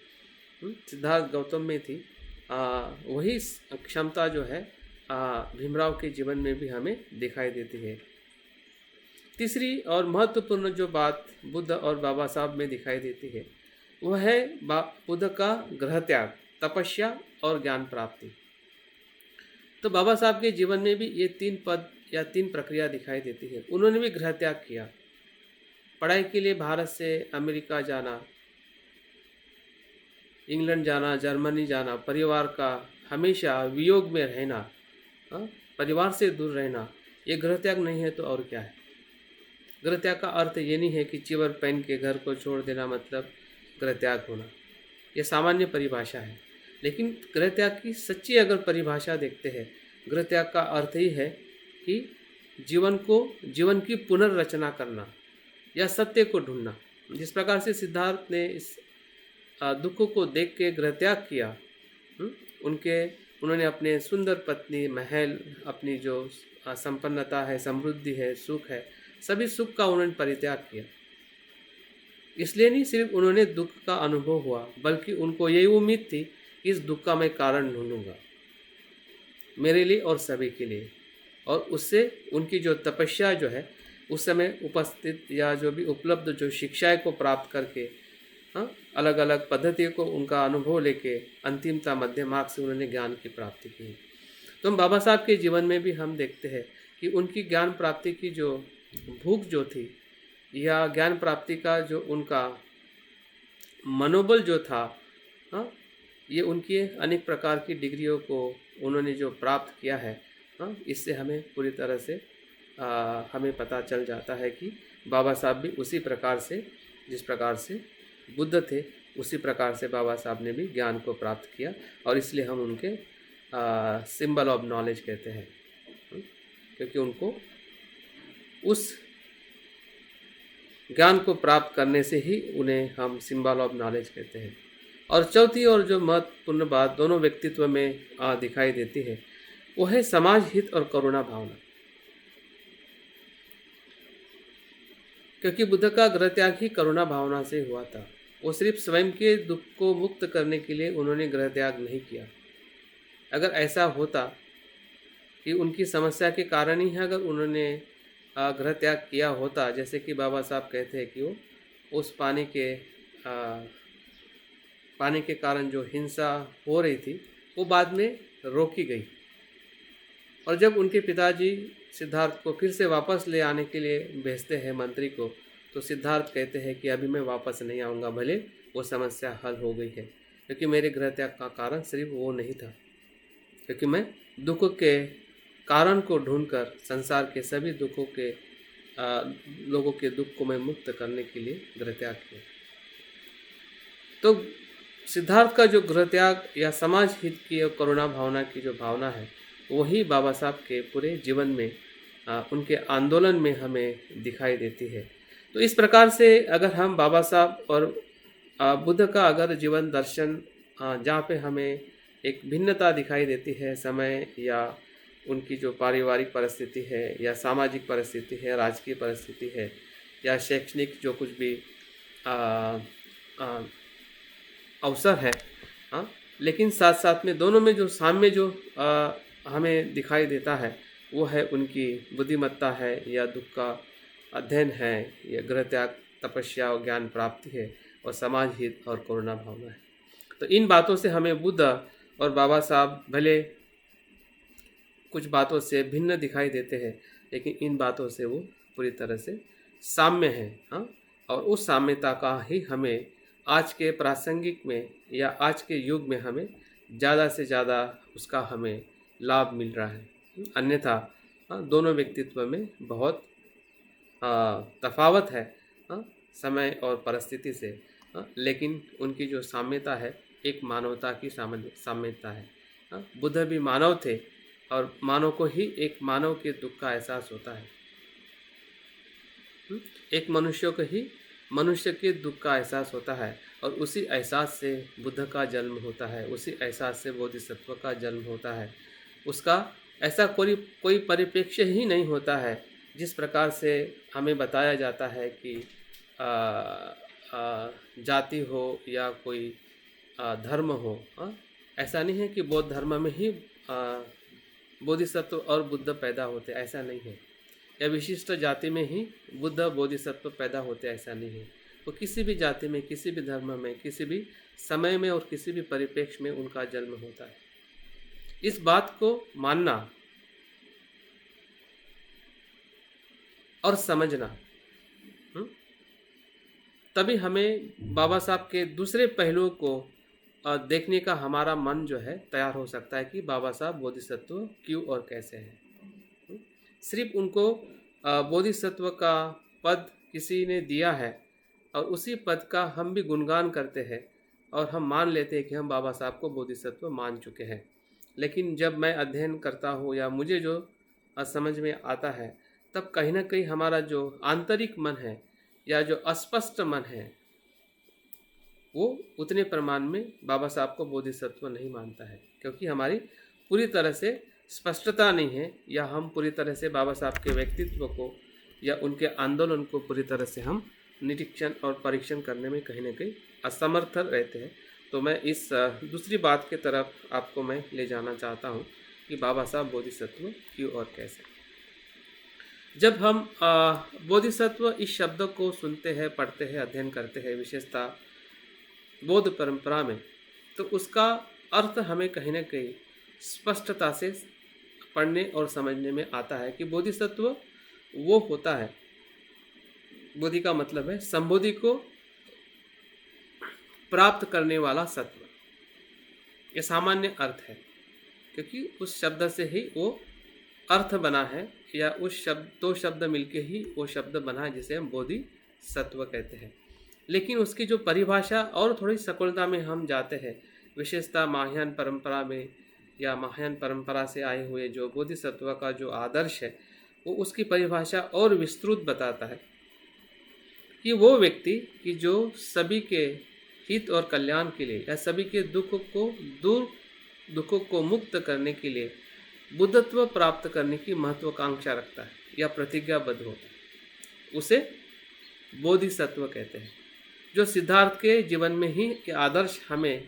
सिद्धार्थ गौतम में थी, वही क्षमता जो है भीमराव के जीवन में भी हमें दिखाई देती है। तीसरी और महत्वपूर्ण जो बात बुद्ध और बाबा साहब में दिखाई देती है वह है बुद्ध का गृह त्याग, तपस्या और ज्ञान प्राप्ति। तो बाबा साहब के जीवन में भी ये 3 पद या 3 प्रक्रिया दिखाई देती है। उन्होंने भी गृह त्याग किया, पढ़ाई के लिए भारत से अमेरिका जाना, इंग्लैंड जाना, जर्मनी जाना, परिवार का हमेशा वियोग में रहना, परिवार से दूर रहना, ये गृह त्याग नहीं है तो और क्या है। गृह त्याग का अर्थ ये नहीं है कि चिवर पहन के घर को छोड़ देना मतलब गृह त्याग होना, ये सामान्य परिभाषा है। लेकिन गृह त्याग की सच्ची अगर परिभाषा देखते हैं, गृह त्याग का अर्थ ही है कि जीवन की पुनर्रचना करना या सत्य को ढूंढना। जिस प्रकार से सिद्धार्थ ने इस दुख को देख के गृह त्याग किया, उन्होंने अपने सुंदर पत्नी, महल, अपनी जो संपन्नता है, समृद्धि है, सुख है, सभी सुख का उन्होंने परित्याग किया। इसलिए नहीं सिर्फ उन्होंने दुख का अनुभव हुआ, बल्कि उनको यही उम्मीद थी कि इस दुख का मैं कारण ढूंढूंगा मेरे लिए और सभी के लिए। और उससे उनकी जो तपस्या जो है उस समय उपस्थित या जो भी उपलब्ध जो शिक्षाएं को प्राप्त करके, अलग अलग पद्धतियों को उनका अनुभव लेके अंतिमता मध्य मार्ग से उन्होंने ज्ञान की प्राप्ति की। तो हम बाबा साहब के जीवन में भी हम देखते हैं कि उनकी ज्ञान प्राप्ति की जो भूख जो थी या ज्ञान प्राप्ति का जो उनका मनोबल जो था, ये उनकी अनेक प्रकार की डिग्रियों को उन्होंने जो प्राप्त किया है, इससे हमें पूरी तरह से हमें पता चल जाता है कि बाबा साहब भी उसी प्रकार से, जिस प्रकार से बुद्ध थे, उसी प्रकार से बाबा साहब ने भी ज्ञान को प्राप्त किया। और इसलिए हम उनके सिंबल ऑफ नॉलेज कहते हैं, क्योंकि उनको उस ज्ञान को प्राप्त करने से ही उन्हें हम सिंबल ऑफ नॉलेज कहते हैं। और चौथी और जो महत्वपूर्ण बात दोनों व्यक्तित्व में दिखाई देती है वो है समाज हित और करुणा भावना। क्योंकि बुद्ध का गृह त्याग ही करुणा भावना से हुआ था। वो सिर्फ स्वयं के दुख को मुक्त करने के लिए उन्होंने गृह त्याग नहीं किया। अगर ऐसा होता कि उनकी समस्या के कारण ही अगर उन्होंने गृह त्याग किया होता, जैसे कि बाबा साहब कहते हैं कि वो उस पानी के कारण जो हिंसा हो रही थी वो बाद में रोकी गई। और जब उनके पिताजी सिद्धार्थ को फिर से वापस ले आने के लिए भेजते हैं मंत्री को, तो सिद्धार्थ कहते हैं कि अभी मैं वापस नहीं आऊँगा, भले वो समस्या हल हो गई है, क्योंकि मेरे गृह त्याग का कारण सिर्फ वो नहीं था, क्योंकि मैं दुख के कारण को ढूंढकर संसार के सभी दुखों के लोगों के दुख को मैं मुक्त करने के लिए गृह त्याग किया। तो सिद्धार्थ का जो गृह त्याग या समाज हित की और करुणा भावना की जो भावना है, वही बाबा साहब के पूरे जीवन में उनके आंदोलन में हमें दिखाई देती है। तो इस प्रकार से अगर हम बाबा साहब और बुद्ध का अगर जीवन दर्शन, जहाँ पे हमें एक भिन्नता दिखाई देती है समय या उनकी जो पारिवारिक परिस्थिति है या सामाजिक परिस्थिति है, राजकीय परिस्थिति है या शैक्षणिक जो कुछ भी आ, आ, अवसर है, हाँ, लेकिन साथ साथ में दोनों में जो साम्य जो हमें दिखाई देता है वो है उनकी बुद्धिमत्ता है या दुख का अध्ययन है या गृह त्याग, तपस्या और ज्ञान प्राप्ति है और समाज हित और करुणा भावना है। तो इन बातों से हमें बुद्ध और बाबा साहब भले कुछ बातों से भिन्न दिखाई देते हैं, लेकिन इन बातों से वो पूरी तरह से साम्य है, हाँ। और उस साम्यता का ही हमें आज के प्रासंगिक में या आज के युग में हमें ज़्यादा से ज़्यादा उसका हमें लाभ मिल रहा है। अन्यथा दोनों व्यक्तित्व में बहुत तफावत है, समय और परिस्थिति से, लेकिन उनकी जो साम्यता है एक मानवता की साम्यता है। बुद्ध भी मानव थे और मानव को ही एक मानव के दुख का एहसास होता है। एक मनुष्य को ही मनुष्य के दुख का एहसास होता है और उसी एहसास से बुद्ध का जन्म होता है, उसी एहसास से बोधिसत्व का जन्म होता है। उसका ऐसा कोई परिप्रेक्ष्य ही नहीं होता है जिस प्रकार से हमें बताया जाता है कि जाति हो या कोई धर्म हो, ऐसा नहीं है कि बौद्ध धर्म में ही बोधिसत्व और बुद्ध पैदा होते, ऐसा नहीं है। या विशिष्ट जाति में ही बुद्ध बोधिसत्व पैदा होते, ऐसा नहीं है। वो किसी भी जाति में, किसी भी धर्म में, किसी भी समय में और किसी भी परिप्रेक्ष्य में उनका जन्म होता है। इस बात को मानना और समझना, तभी हमें बाबा साहब के दूसरे पहलुओं को देखने का हमारा मन जो है तैयार हो सकता है कि बाबा साहब बोधिसत्व क्यों और कैसे हैं। सिर्फ उनको बोधिसत्व का पद किसी ने दिया है और उसी पद का हम भी गुणगान करते हैं और हम मान लेते हैं कि हम बाबा साहब को बोधिसत्व मान चुके हैं। लेकिन जब मैं अध्ययन करता हूँ या मुझे जो समझ में आता है, तब कहीं ना कहीं हमारा जो आंतरिक मन है या जो अस्पष्ट मन है वो उतने प्रमाण में बाबा साहब को बोधिसत्व नहीं मानता है, क्योंकि हमारी पूरी तरह से स्पष्टता नहीं है या हम पूरी तरह से बाबा साहब के व्यक्तित्व को या उनके आंदोलन को पूरी तरह से हम निरीक्षण और परीक्षण करने में कहीं ना कहीं असमर्थ रहते हैं। तो मैं इस दूसरी बात की तरफ आपको मैं ले जाना चाहता हूँ कि बाबा साहब बोधिसत्व क्यों और कैसे। जब हम बोधिसत्व इस शब्द को सुनते हैं, पढ़ते हैं, अध्ययन करते हैं, विशेषता बौद्ध परंपरा में, तो उसका अर्थ हमें कहीं ना कहीं स्पष्टता से पढ़ने और समझने में आता है कि बोधिसत्व वो होता है, बोधि का मतलब है संबोधि को प्राप्त करने वाला सत्व। ये सामान्य अर्थ है, क्योंकि उस शब्द से ही वो अर्थ बना है या उस शब्द दो शब्द मिलके ही वो शब्द बना है जिसे हम बोधि सत्व कहते हैं। लेकिन उसकी जो परिभाषा और थोड़ी सकुलता में हम जाते हैं, विशेषता महायान परंपरा में या महायान परंपरा से आए हुए जो बोधिसत्व का जो आदर्श है, वो उसकी परिभाषा और विस्तृत बताता है कि वो व्यक्ति कि जो सभी के हित और कल्याण के लिए या सभी के दुखों को मुक्त करने के लिए बुद्धत्व प्राप्त करने की महत्वाकांक्षा रखता है या प्रतिज्ञाबद्ध होता है, उसे बोधिसत्व कहते हैं। जो सिद्धार्थ के जीवन में ही ये आदर्श हमें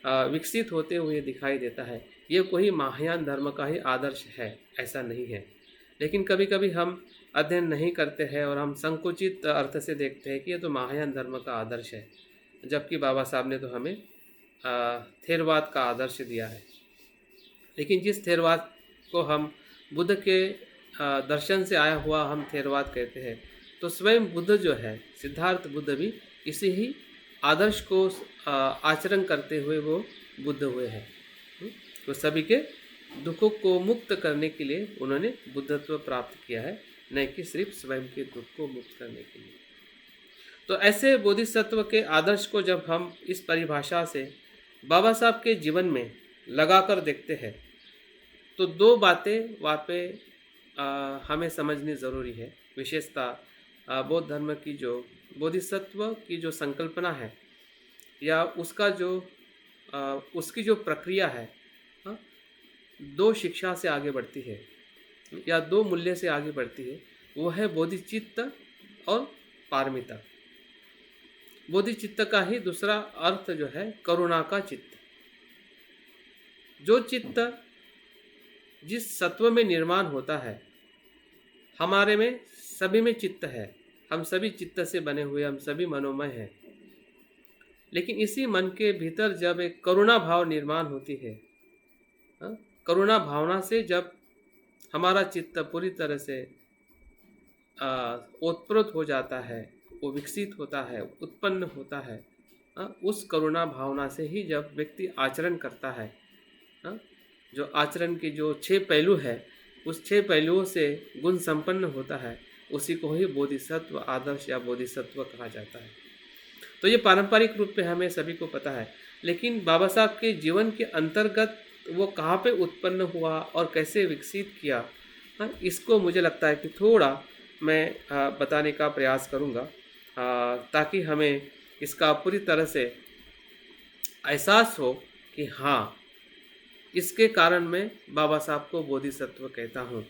विकसित होते हुए दिखाई देता है। ये कोई महायान धर्म का ही आदर्श है, ऐसा नहीं है। लेकिन कभी कभी हम अध्ययन नहीं करते हैं और हम संकुचित अर्थ से देखते हैं कि ये तो महायान धर्म का आदर्श है, जबकि बाबा साहब ने तो हमें थेरवाद का आदर्श दिया है। लेकिन जिस थेरवाद को हम बुद्ध के दर्शन से आया हुआ हम थेरवाद कहते हैं, तो स्वयं बुद्ध जो है, सिद्धार्थ बुद्ध भी इसी ही आदर्श को आचरण करते हुए वो बुद्ध हुए हैं। तो सभी के दुखों को मुक्त करने के लिए उन्होंने बुद्धत्व प्राप्त किया है, न कि सिर्फ स्वयं के दुख को मुक्त करने के लिए। तो ऐसे बोधिसत्व के आदर्श को जब हम इस परिभाषा से बाबा साहब के जीवन में लगाकर देखते हैं, तो दो बातें वहाँ पे हमें समझनी ज़रूरी है। विशेषता बौद्ध धर्म की जो बोधिसत्व की जो संकल्पना है या उसका जो उसकी जो प्रक्रिया है, दो शिक्षा से आगे बढ़ती है या दो मूल्य से आगे बढ़ती है, वो है बोधिचित्त और पारमिता। बोधिचित्त का ही दूसरा अर्थ जो है करुणा का चित्त। जो चित्त जिस सत्व में निर्माण होता है, हमारे में सभी में चित्त है, हम सभी चित्त से बने हुए, हम सभी मनोमय हैं। लेकिन इसी मन के भीतर जब एक करुणा भाव निर्माण होती है, करुणा भावना से जब हमारा चित्त पूरी तरह से ओतप्रोत हो जाता है, वो विकसित होता है, उत्पन्न होता है, उस करुणा भावना से ही जब व्यक्ति आचरण करता है, जो आचरण के जो 6 पहलू है, उस 6 पहलुओं से गुण संपन्न होता है, उसी को ही बोधिसत्व आदर्श या बोधिसत्व कहा जाता है। तो ये पारंपरिक रूप पे हमें सभी को पता है, लेकिन बाबा साहब के जीवन के अंतर्गत वो कहाँ पे उत्पन्न हुआ और कैसे विकसित किया, इसको मुझे लगता है कि थोड़ा मैं बताने का प्रयास करूँगा, ताकि हमें इसका पूरी तरह से एहसास हो कि हाँ, इसके कारण मैं बाबा साहब को बोधिसत्व कहता हूँ,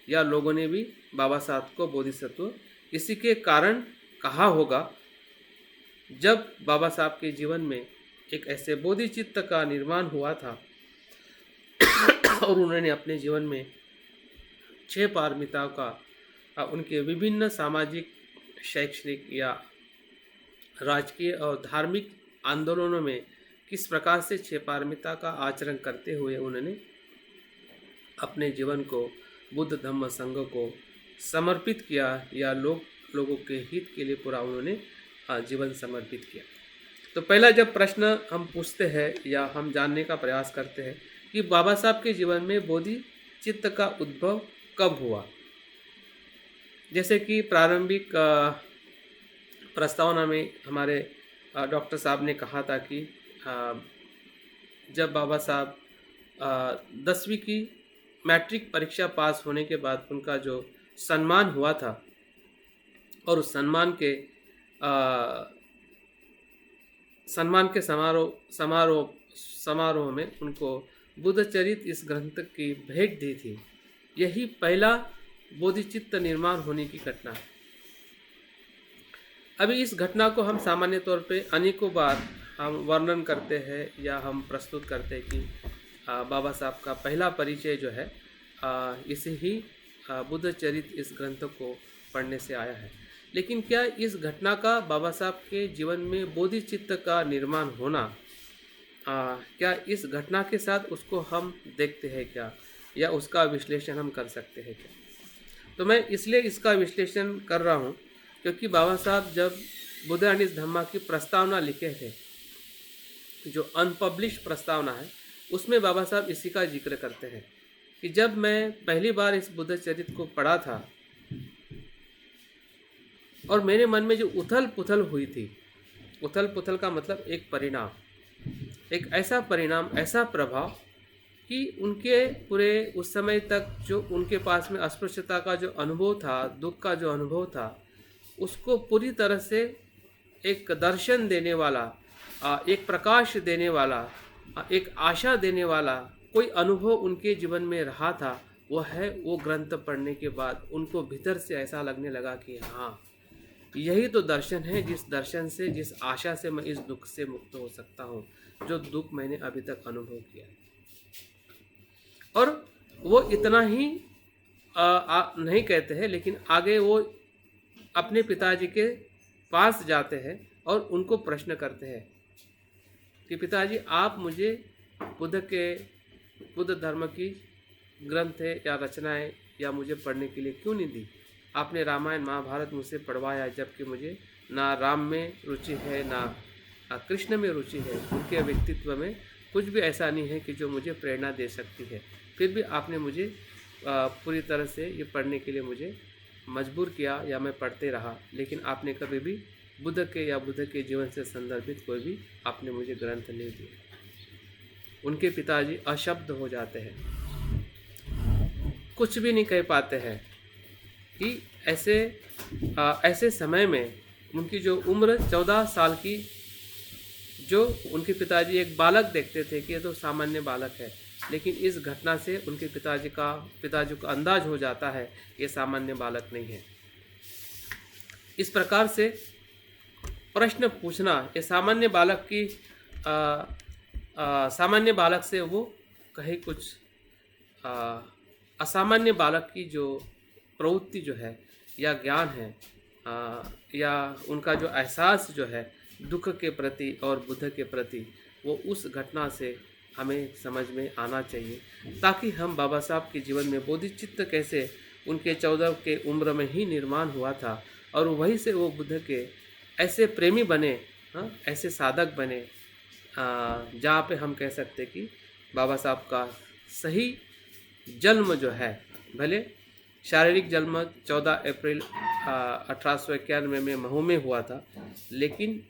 या लोगों ने भी बाबा साहब को बोधिसत्व इसी के कारण कहा होगा जब बाबा साहब के जीवन में एक ऐसे बोधिचित्त का निर्माण हुआ था और उन्होंने अपने जीवन में 6 पारमिताओं का उनके विभिन्न सामाजिक, शैक्षणिक या राजकीय और धार्मिक आंदोलनों में किस प्रकार से 6 पारमिता का आचरण करते हुए उन्होंने अपने जीवन को बुद्ध धम्म संघ को समर्पित किया, या लोगों के हित के लिए पूरा उन्होंने जीवन समर्पित किया। तो पहला जब प्रश्न हम पूछते हैं या हम जानने का प्रयास करते हैं कि बाबा साहब के जीवन में बोधिचित्त का उद्भव कब हुआ, जैसे कि प्रारंभिक प्रस्तावना में हमारे डॉक्टर साहब ने कहा था कि जब बाबा साहब 10वीं की मैट्रिक परीक्षा पास होने के बाद उनका जो सम्मान हुआ था, और उस सम्मान के समारोह में उनको बुद्धचरित इस ग्रंथ की भेंट दी थी। यही पहला बोधिचित्त निर्माण होने की घटना है। अभी इस घटना को हम सामान्य तौर पे अनेकों बार हम वर्णन करते हैं या हम प्रस्तुत करते हैं कि बाबा साहब का पहला परिचय जो है इसे ही बुद्धचरित इस ग्रंथ को पढ़ने से आया है। लेकिन क्या इस घटना का बाबा साहब के जीवन में बोधिचित्त का निर्माण होना, क्या इस घटना के साथ उसको हम देखते हैं क्या, या उसका विश्लेषण हम कर सकते हैं क्या? तो मैं इसलिए इसका विश्लेषण कर रहा हूँ क्योंकि बाबा साहब जब बुद्ध एंड हिज धम्मा की प्रस्तावना लिखे थे, जो अनपब्लिश प्रस्तावना है, उसमें बाबा साहब इसी का जिक्र करते हैं कि जब मैं पहली बार इस बुद्धचरित को पढ़ा था और मेरे मन में जो उथल पुथल हुई थी, उथल पुथल का मतलब एक परिणाम, एक ऐसा परिणाम, ऐसा प्रभाव कि उनके पूरे उस समय तक जो उनके पास में अस्पृश्यता का जो अनुभव था, दुख का जो अनुभव था, उसको पूरी तरह से एक दर्शन देने वाला, एक प्रकाश देने वाला, एक आशा देने वाला कोई अनुभव उनके जीवन में रहा था। वो ग्रंथ पढ़ने के बाद उनको भीतर से ऐसा लगने लगा कि हाँ, यही तो दर्शन है, जिस दर्शन से, जिस आशा से मैं इस दुख से मुक्त हो सकता हूँ, जो दुख मैंने अभी तक अनुभव किया। और वो इतना ही नहीं कहते हैं, लेकिन आगे वो अपने पिताजी के पास जाते हैं और उनको प्रश्न करते हैं कि पिताजी, आप मुझे बुद्ध धर्म की ग्रंथ है या रचनाएं या मुझे पढ़ने के लिए क्यों नहीं दी? आपने रामायण महाभारत मुझसे पढ़वाया, जबकि मुझे ना राम में रुचि है ना कृष्ण में रुचि है, उनके व्यक्तित्व में कुछ भी ऐसा नहीं है कि जो मुझे प्रेरणा दे सकती है। फिर भी आपने मुझे पूरी तरह से ये पढ़ने के लिए मुझे मजबूर किया या मैं पढ़ते रहा, लेकिन आपने कभी भी बुद्ध के जीवन से संदर्भित कोई भी आपने मुझे ग्रंथ नहीं दिया। उनके पिताजी अशब्द हो जाते हैं, कुछ भी नहीं कह पाते हैं कि ऐसे समय में उनकी जो उम्र 14 साल की, जो उनके पिताजी एक बालक देखते थे कि ये तो सामान्य बालक है, लेकिन इस घटना से उनके पिताजी को अंदाज हो जाता है ये सामान्य बालक नहीं है। इस प्रकार से प्रश्न पूछना ये सामान्य बालक की सामान्य बालक से वो कहीं कुछ असामान्य बालक की जो प्रवृत्ति जो है या ज्ञान है या उनका जो एहसास जो है दुख के प्रति और बुद्ध के प्रति, वो उस घटना से हमें समझ में आना चाहिए, ताकि हम बाबा साहब के जीवन में बोधिचित्त कैसे उनके 14 के उम्र में ही निर्माण हुआ था और वहीं से वो बुद्ध के ऐसे प्रेमी बने, ऐसे साधक बने, जहाँ पे हम कह सकते कि बाबा साहब का सही जन्म जो है, भले शारीरिक जन्म 14 अप्रैल 1891 में महू में हुआ था, लेकिन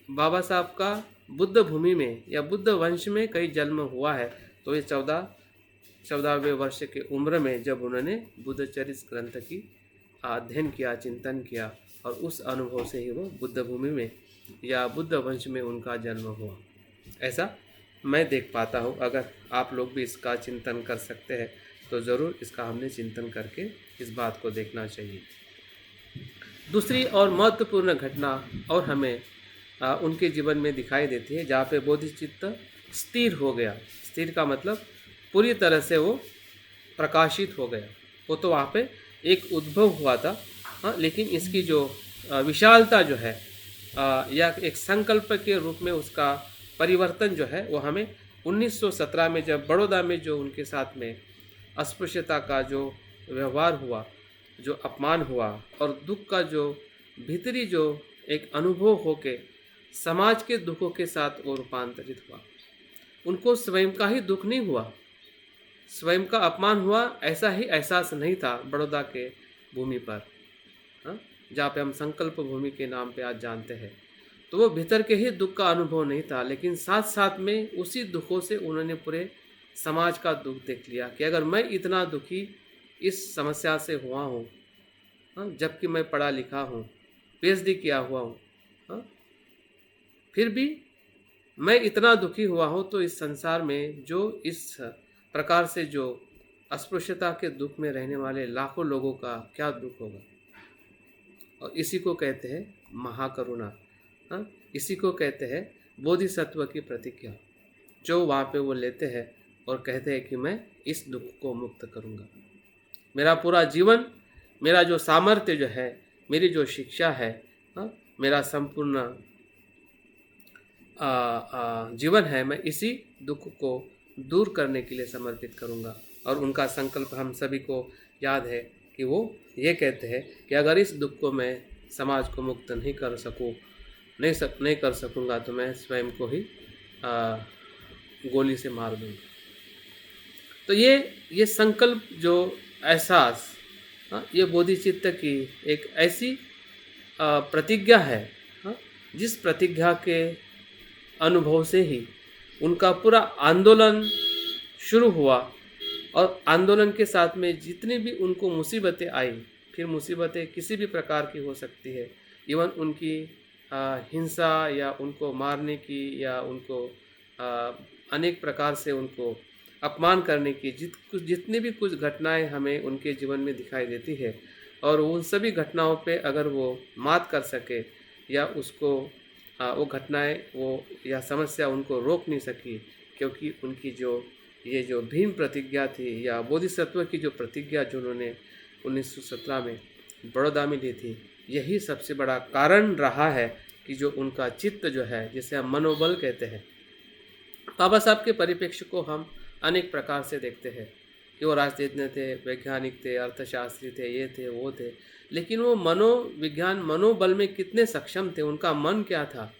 बाबा साहब का बुद्ध भूमि में या बुद्ध वंश में कई जन्म हुआ है। तो ये 14वें वर्ष के उम्र में जब उन्होंने बुद्ध चरित्र ग्रंथ की अध्ययन किया, चिंतन किया, और उस अनुभव से ही वो बुद्ध भूमि में या बुद्ध वंश में उनका जन्म हुआ, ऐसा मैं देख पाता हूँ। अगर आप लोग भी इसका चिंतन कर सकते हैं तो ज़रूर इसका हमने चिंतन करके इस बात को देखना चाहिए। दूसरी और महत्वपूर्ण घटना और हमें उनके जीवन में दिखाई देती है जहाँ पे बोधिचित्त स्थिर हो गया। स्थिर का मतलब पूरी तरह से वो प्रकाशित हो गया। वो तो वहाँ पे एक उद्भव हुआ था, लेकिन इसकी जो विशालता जो है या एक संकल्प के रूप में उसका परिवर्तन जो है वो हमें 1917 में जब बड़ौदा में जो उनके साथ में अस्पृश्यता का जो व्यवहार हुआ, जो अपमान हुआ और दुख का जो भीतरी जो एक अनुभव होके समाज के दुखों के साथ वो रूपांतरित हुआ। उनको स्वयं का ही दुख नहीं हुआ, स्वयं का अपमान हुआ, ऐसा ही एहसास नहीं था बड़ौदा के भूमि पर, जहाँ पे हम संकल्प भूमि के नाम पे आज जानते हैं। तो वो भीतर के ही दुख का अनुभव नहीं था, लेकिन साथ साथ में उसी दुखों से उन्होंने पूरे समाज का दुख देख लिया कि अगर मैं इतना दुखी इस समस्या से हुआ हूँ, जबकि मैं पढ़ा लिखा हूँ, PhD किया हुआ हूँ, फिर भी मैं इतना दुखी हुआ हूँ, तो इस संसार में जो इस प्रकार से जो अस्पृश्यता के दुख में रहने वाले लाखों लोगों का क्या दुख होगा। और इसी को कहते हैं महाकरुणा, इसी को कहते हैं बोधिसत्व की प्रतिज्ञा, जो वहाँ पे वो लेते हैं और कहते हैं कि मैं इस दुख को मुक्त करूँगा। मेरा पूरा जीवन, मेरा जो सामर्थ्य जो है, मेरी जो शिक्षा है, मेरा संपूर्ण जीवन है, मैं इसी दुख को दूर करने के लिए समर्पित करूँगा। और उनका संकल्प हम सभी को याद है कि वो ये कहते हैं कि अगर इस दुख को मैं समाज को मुक्त नहीं कर सकूँगा तो मैं स्वयं को ही गोली से मार दूँगा। तो ये संकल्प जो एहसास, ये बोधिचित्त की एक ऐसी प्रतिज्ञा है, जिस प्रतिज्ञा के अनुभव से ही उनका पूरा आंदोलन शुरू हुआ। और आंदोलन के साथ में जितनी भी उनको मुसीबतें आई, फिर मुसीबतें किसी भी प्रकार की हो सकती है, इवन उनकी हिंसा या उनको मारने की या उनको अनेक प्रकार से उनको अपमान करने की जितनी भी कुछ घटनाएं हमें उनके जीवन में दिखाई देती है, और उन सभी घटनाओं पे अगर वो मात कर सके या उसको वो घटनाएं वो या समस्या उनको रोक नहीं सकी, क्योंकि उनकी ये जो भीम प्रतिज्ञा थी या बोधिसत्व की जो प्रतिज्ञा जो उन्होंने 1917 में बड़ौदा में ली थी, यही सबसे बड़ा कारण रहा है कि जो उनका चित्त जो है, जिसे हम मनोबल कहते हैं। बाबा साहब के परिप्रेक्ष्य को हम अनेक प्रकार से देखते हैं कि वो राजनीतिज्ञ थे, वैज्ञानिक थे, अर्थशास्त्री थे, ये थे वो थे, लेकिन वो मनोविज्ञान मनोबल में कितने सक्षम थे, उनका मन क्या था,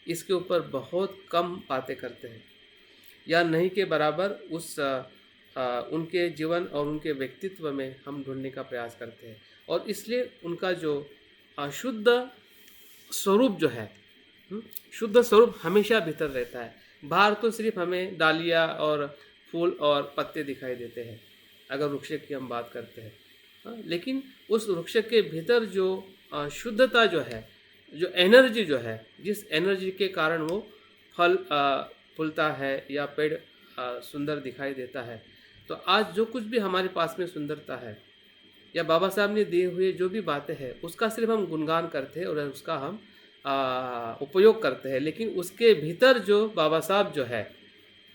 इसके ऊपर बहुत कम बातें करते हैं या नहीं के बराबर उस उनके जीवन और उनके व्यक्तित्व में हम ढूंढने का प्रयास करते हैं। और इसलिए उनका जो शुद्ध स्वरूप जो है, शुद्ध स्वरूप हमेशा भीतर रहता है। बाहर तो सिर्फ हमें डालियाँ और फूल और पत्ते दिखाई देते हैं अगर वृक्ष की हम बात करते हैं, लेकिन उस वृक्ष के भीतर जो शुद्धता जो है, जो एनर्जी जो है, जिस एनर्जी के कारण वो फल फूलता है या पेड़ सुंदर दिखाई देता है। तो आज जो कुछ भी हमारे पास में सुंदरता है या बाबा साहब ने दिए हुए जो भी बातें हैं उसका सिर्फ हम गुणगान करते हैं और उसका हम उपयोग करते हैं, लेकिन उसके भीतर जो बाबा साहब जो है,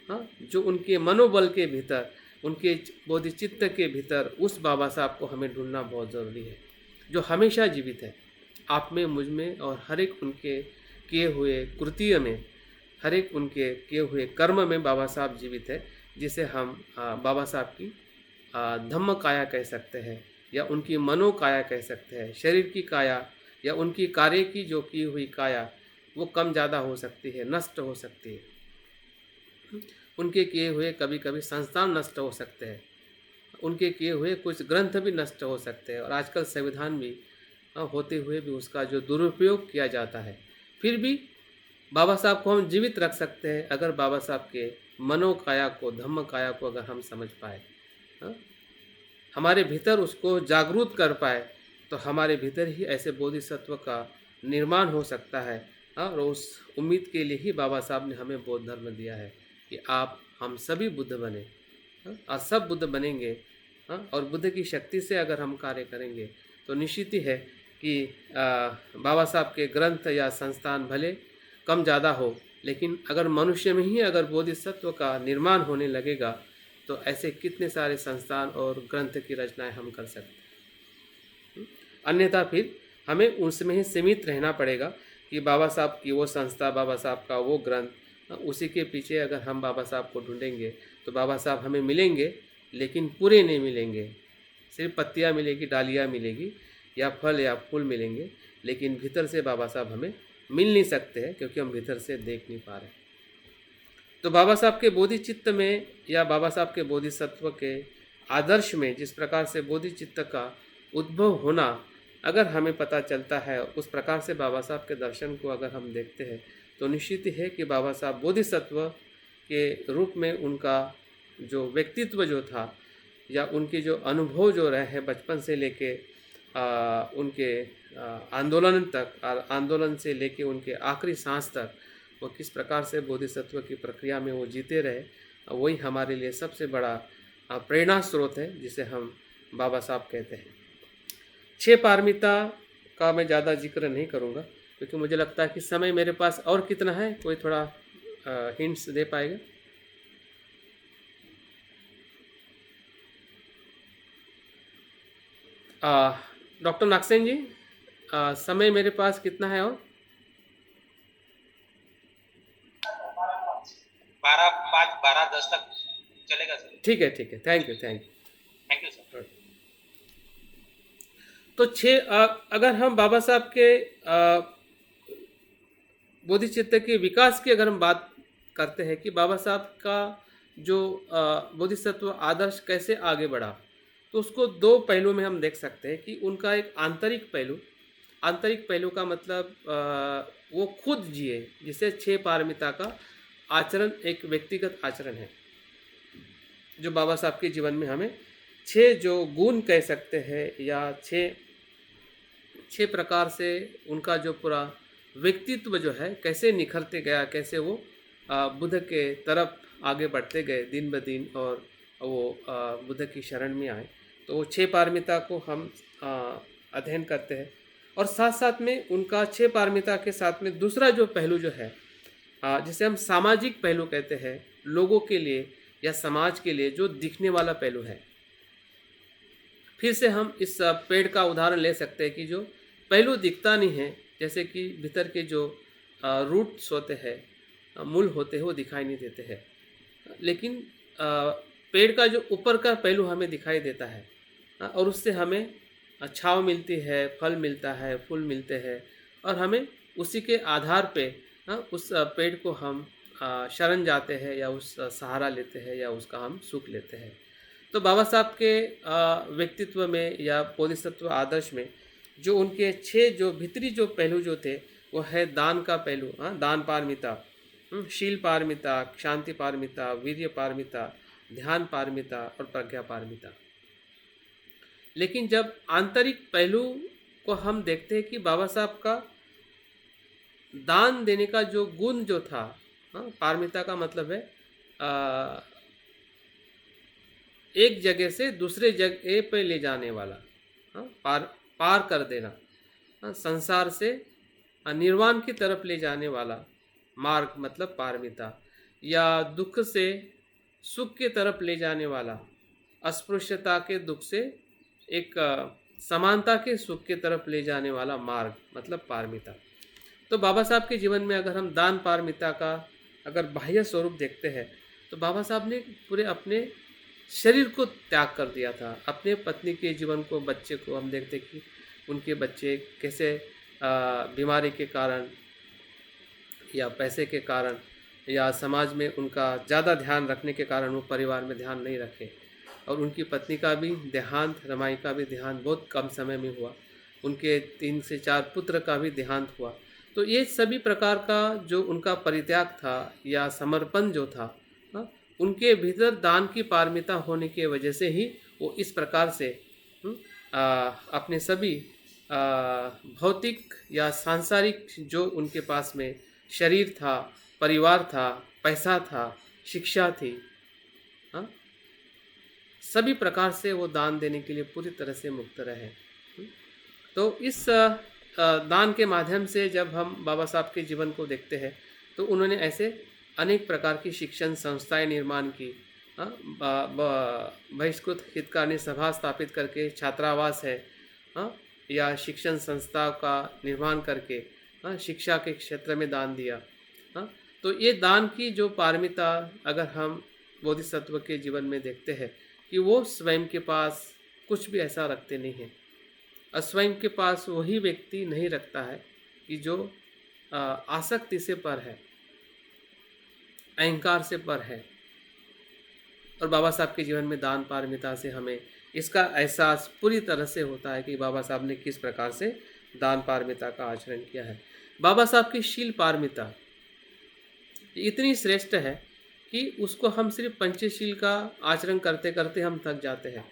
हाँ, जो उनके मनोबल के भीतर, उनके बोधिचित्त के भीतर, उस बाबा साहब को हमें ढूंढना बहुत ज़रूरी है, जो हमेशा जीवित है, आप में, मुझ में, और हर एक उनके किए हुए कृत्य में, हर एक उनके किए हुए कर्म में बाबा साहब जीवित है, जिसे हम बाबा साहब की धम्म काया कह सकते हैं या उनकी मनो काया कह सकते हैं। शरीर की काया या उनकी कार्य की जो की हुई काया वो कम ज़्यादा हो सकती है, नष्ट हो सकती है। उनके किए हुए कभी कभी संस्थान नष्ट हो सकते हैं, उनके किए हुए कुछ ग्रंथ भी नष्ट हो सकते हैं, और आजकल संविधान भी होते हुए भी उसका जो दुरुपयोग किया जाता है। फिर भी बाबा साहब को हम जीवित रख सकते हैं अगर बाबा साहब के मनोकाया को, धम्म काया को अगर हम समझ पाए, हमारे भीतर उसको जागरूक कर पाए, तो हमारे भीतर ही ऐसे बोधिसत्व का निर्माण हो सकता है। और उस उम्मीद के लिए ही बाबा साहब ने हमें बौद्ध धर्म दिया है कि आप हम सभी बुद्ध बने, और सब बुद्ध बनेंगे। और बुद्ध की शक्ति से अगर हम कार्य करेंगे तो निश्चित ही है कि बाबा साहब के ग्रंथ या संस्थान भले कम ज़्यादा हो, लेकिन अगर मनुष्य में ही अगर बोधिसत्व का निर्माण होने लगेगा तो ऐसे कितने सारे संस्थान और ग्रंथ की रचनाएं हम कर सकते हैं। अन्यथा फिर हमें उसमें ही सीमित रहना पड़ेगा कि बाबा साहब की वो संस्था, बाबा साहब का वो ग्रंथ, उसी के पीछे अगर हम बाबा साहब को ढूंढेंगे तो बाबा साहब हमें मिलेंगे, लेकिन पूरे नहीं मिलेंगे। सिर्फ पत्तियाँ मिलेगी, डालियाँ मिलेगी, या फल या फूल मिलेंगे, लेकिन भीतर से बाबा साहब हमें मिल नहीं सकते हैं, क्योंकि हम भीतर से देख नहीं पा रहे। तो बाबा साहब के बोधिचित्त में या बाबा साहब के बोधिसत्व के आदर्श में जिस प्रकार से बोधिचित्त का उद्भव होना अगर हमें पता चलता है, उस प्रकार से बाबा साहब के दर्शन को अगर हम देखते हैं, तो निश्चित ही है कि बाबा साहब बोधिसत्व के रूप में उनका जो व्यक्तित्व जो था या उनके जो अनुभव जो रहे हैं बचपन से लेके उनके आंदोलन तक, आंदोलन से लेके उनके आखिरी सांस तक, वो किस प्रकार से बोधिसत्व की प्रक्रिया में वो जीते रहे, वही हमारे लिए सबसे बड़ा प्रेरणा स्रोत है, जिसे हम बाबा साहब कहते हैं। 6 पारमिता का मैं ज़्यादा जिक्र नहीं करूँगा, क्योंकि मुझे लगता है कि समय मेरे पास और कितना है, कोई थोड़ा हिंट्स दे पाएगा? डॉक्टर नागसेन जी, समय मेरे पास कितना है? और 12:05, 12:10 तक चलेगा सर। ठीक है, ठीक है, थैंक यू सर। तो 6 अगर हम बाबा साहब के बोधिचित्त के विकास की अगर हम बात करते हैं कि बाबा साहब का जो बोधिसत्व आदर्श कैसे आगे बढ़ा, तो उसको 2 पहलू में हम देख सकते हैं कि उनका एक आंतरिक पहलू का मतलब वो खुद जिए, जिसे 6 पारमिता का आचरण एक व्यक्तिगत आचरण है, जो बाबा साहब के जीवन में हमें 6 जो गुण कह सकते हैं या 6 प्रकार से उनका जो पूरा व्यक्तित्व जो है कैसे निखरते गया, कैसे वो बुद्ध के तरफ आगे बढ़ते गए दिन ब दिन, और वो बुद्ध की शरण में आए। तो वो 6 पारमिता को हम अध्ययन करते हैं, और साथ साथ में उनका 6 पारमिता के साथ में दूसरा जो पहलू जो है, जिसे हम सामाजिक पहलू कहते हैं, लोगों के लिए या समाज के लिए जो दिखने वाला पहलू है। फिर से हम इस पेड़ का उदाहरण ले सकते हैं कि जो पहलू दिखता नहीं है, जैसे कि भीतर के जो रूट्स होते हैं, मूल होते हैं, वो दिखाई नहीं देते हैं, लेकिन पेड़ का जो ऊपर का पहलू हमें दिखाई देता है, और उससे हमें छाँव मिलती है, फल मिलता है, फूल मिलते हैं, और हमें उसी के आधार पे उस पेड़ को हम शरण जाते हैं या उस सहारा लेते हैं या उसका हम सुख लेते हैं। तो बाबा साहब के व्यक्तित्व में या बोधिसत्व आदर्श में जो उनके 6 जो भीतरी जो पहलू जो थे, वो है दान का पहलू, दान पारमिता, शील पारमिता, शांति पारमिता, वीर्य पारमिता, ध्यान पारमिता और प्रज्ञा पारमिता। लेकिन जब आंतरिक पहलू को हम देखते हैं कि बाबा साहब का दान देने का जो गुण जो था, पारमिता का मतलब है एक जगह से दूसरे जगह पे ले जाने वाला, हाँ, पार कर देना, हाँ, संसार से निर्वाण की तरफ ले जाने वाला मार्ग मतलब पारमिता, या दुख से सुख की तरफ ले जाने वाला, अस्पृश्यता के दुख से एक समानता के सुख की तरफ ले जाने वाला मार्ग मतलब पारमिता। तो बाबा साहब के जीवन में अगर हम दान पारमिता का अगर बाह्य स्वरूप देखते हैं तो बाबा साहब ने पूरे अपने शरीर को त्याग कर दिया था। अपने पत्नी के जीवन को, बच्चे को हम देखते कि उनके बच्चे कैसे बीमारी के कारण या पैसे के कारण या समाज में उनका ज़्यादा ध्यान रखने के कारण वो परिवार में ध्यान नहीं रखे, और उनकी पत्नी का भी देहांत, रमाई का भी देहांत बहुत कम समय में हुआ, उनके 3 से 4 पुत्र का भी देहांत हुआ। तो ये सभी प्रकार का जो उनका परित्याग था या समर्पण जो था, हाँ, उनके भीतर दान की पारमिता होने की वजह से ही वो इस प्रकार से अपने सभी भौतिक या सांसारिक जो उनके पास में शरीर था, परिवार था, पैसा था, शिक्षा थी, हाँ, सभी प्रकार से वो दान देने के लिए पूरी तरह से मुक्त रहे। तो इस दान के माध्यम से जब हम बाबा साहब के जीवन को देखते हैं तो उन्होंने ऐसे अनेक प्रकार की शिक्षण संस्थाएं निर्माण की, बहिष्कृत हितकारिणी सभा स्थापित करके छात्रावास है, हाँ, या शिक्षण संस्था का निर्माण करके, हाँ, शिक्षा के क्षेत्र में दान दिया, हाँ। तो ये दान की जो पारमिता अगर हम बोधिसत्व के जीवन में देखते हैं कि वो स्वयं के पास कुछ भी ऐसा रखते नहीं हैं, और स्वयं के पास वही व्यक्ति नहीं रखता है कि जो आसक्ति से पर है, अहंकार से पर है। और बाबा साहब के जीवन में दान पारमिता से हमें इसका एहसास पूरी तरह से होता है कि बाबा साहब ने किस प्रकार से दान पारमिता का आचरण किया है। बाबा साहब की शील पारमिता इतनी श्रेष्ठ है कि उसको हम सिर्फ पंचशील का आचरण करते करते हम थक जाते हैं।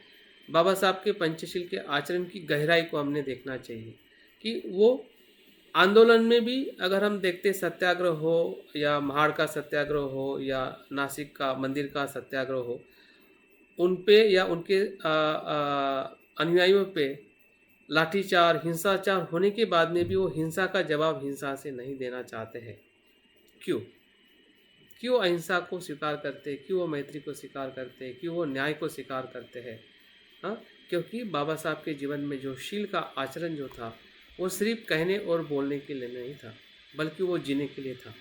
बाबा साहब के पंचशील के आचरण की गहराई को हमने देखना चाहिए कि वो आंदोलन में भी अगर हम देखते, सत्याग्रह हो या महाड़ का सत्याग्रह हो या नासिक का मंदिर का सत्याग्रह हो, उन पे या उनके अनुयायियों पे लाठीचार, हिंसाचार होने के बाद में भी वो हिंसा का जवाब हिंसा से नहीं देना चाहते हैं। क्यों अहिंसा को स्वीकार करते, क्यों वो मैत्री को स्वीकार करते, क्यों वो न्याय को स्वीकार करते हैं? हाँ, क्योंकि बाबा साहब के जीवन में जो शील का आचरण जो था वो सिर्फ कहने और बोलने के लिए नहीं था, बल्कि वो जीने के लिए था।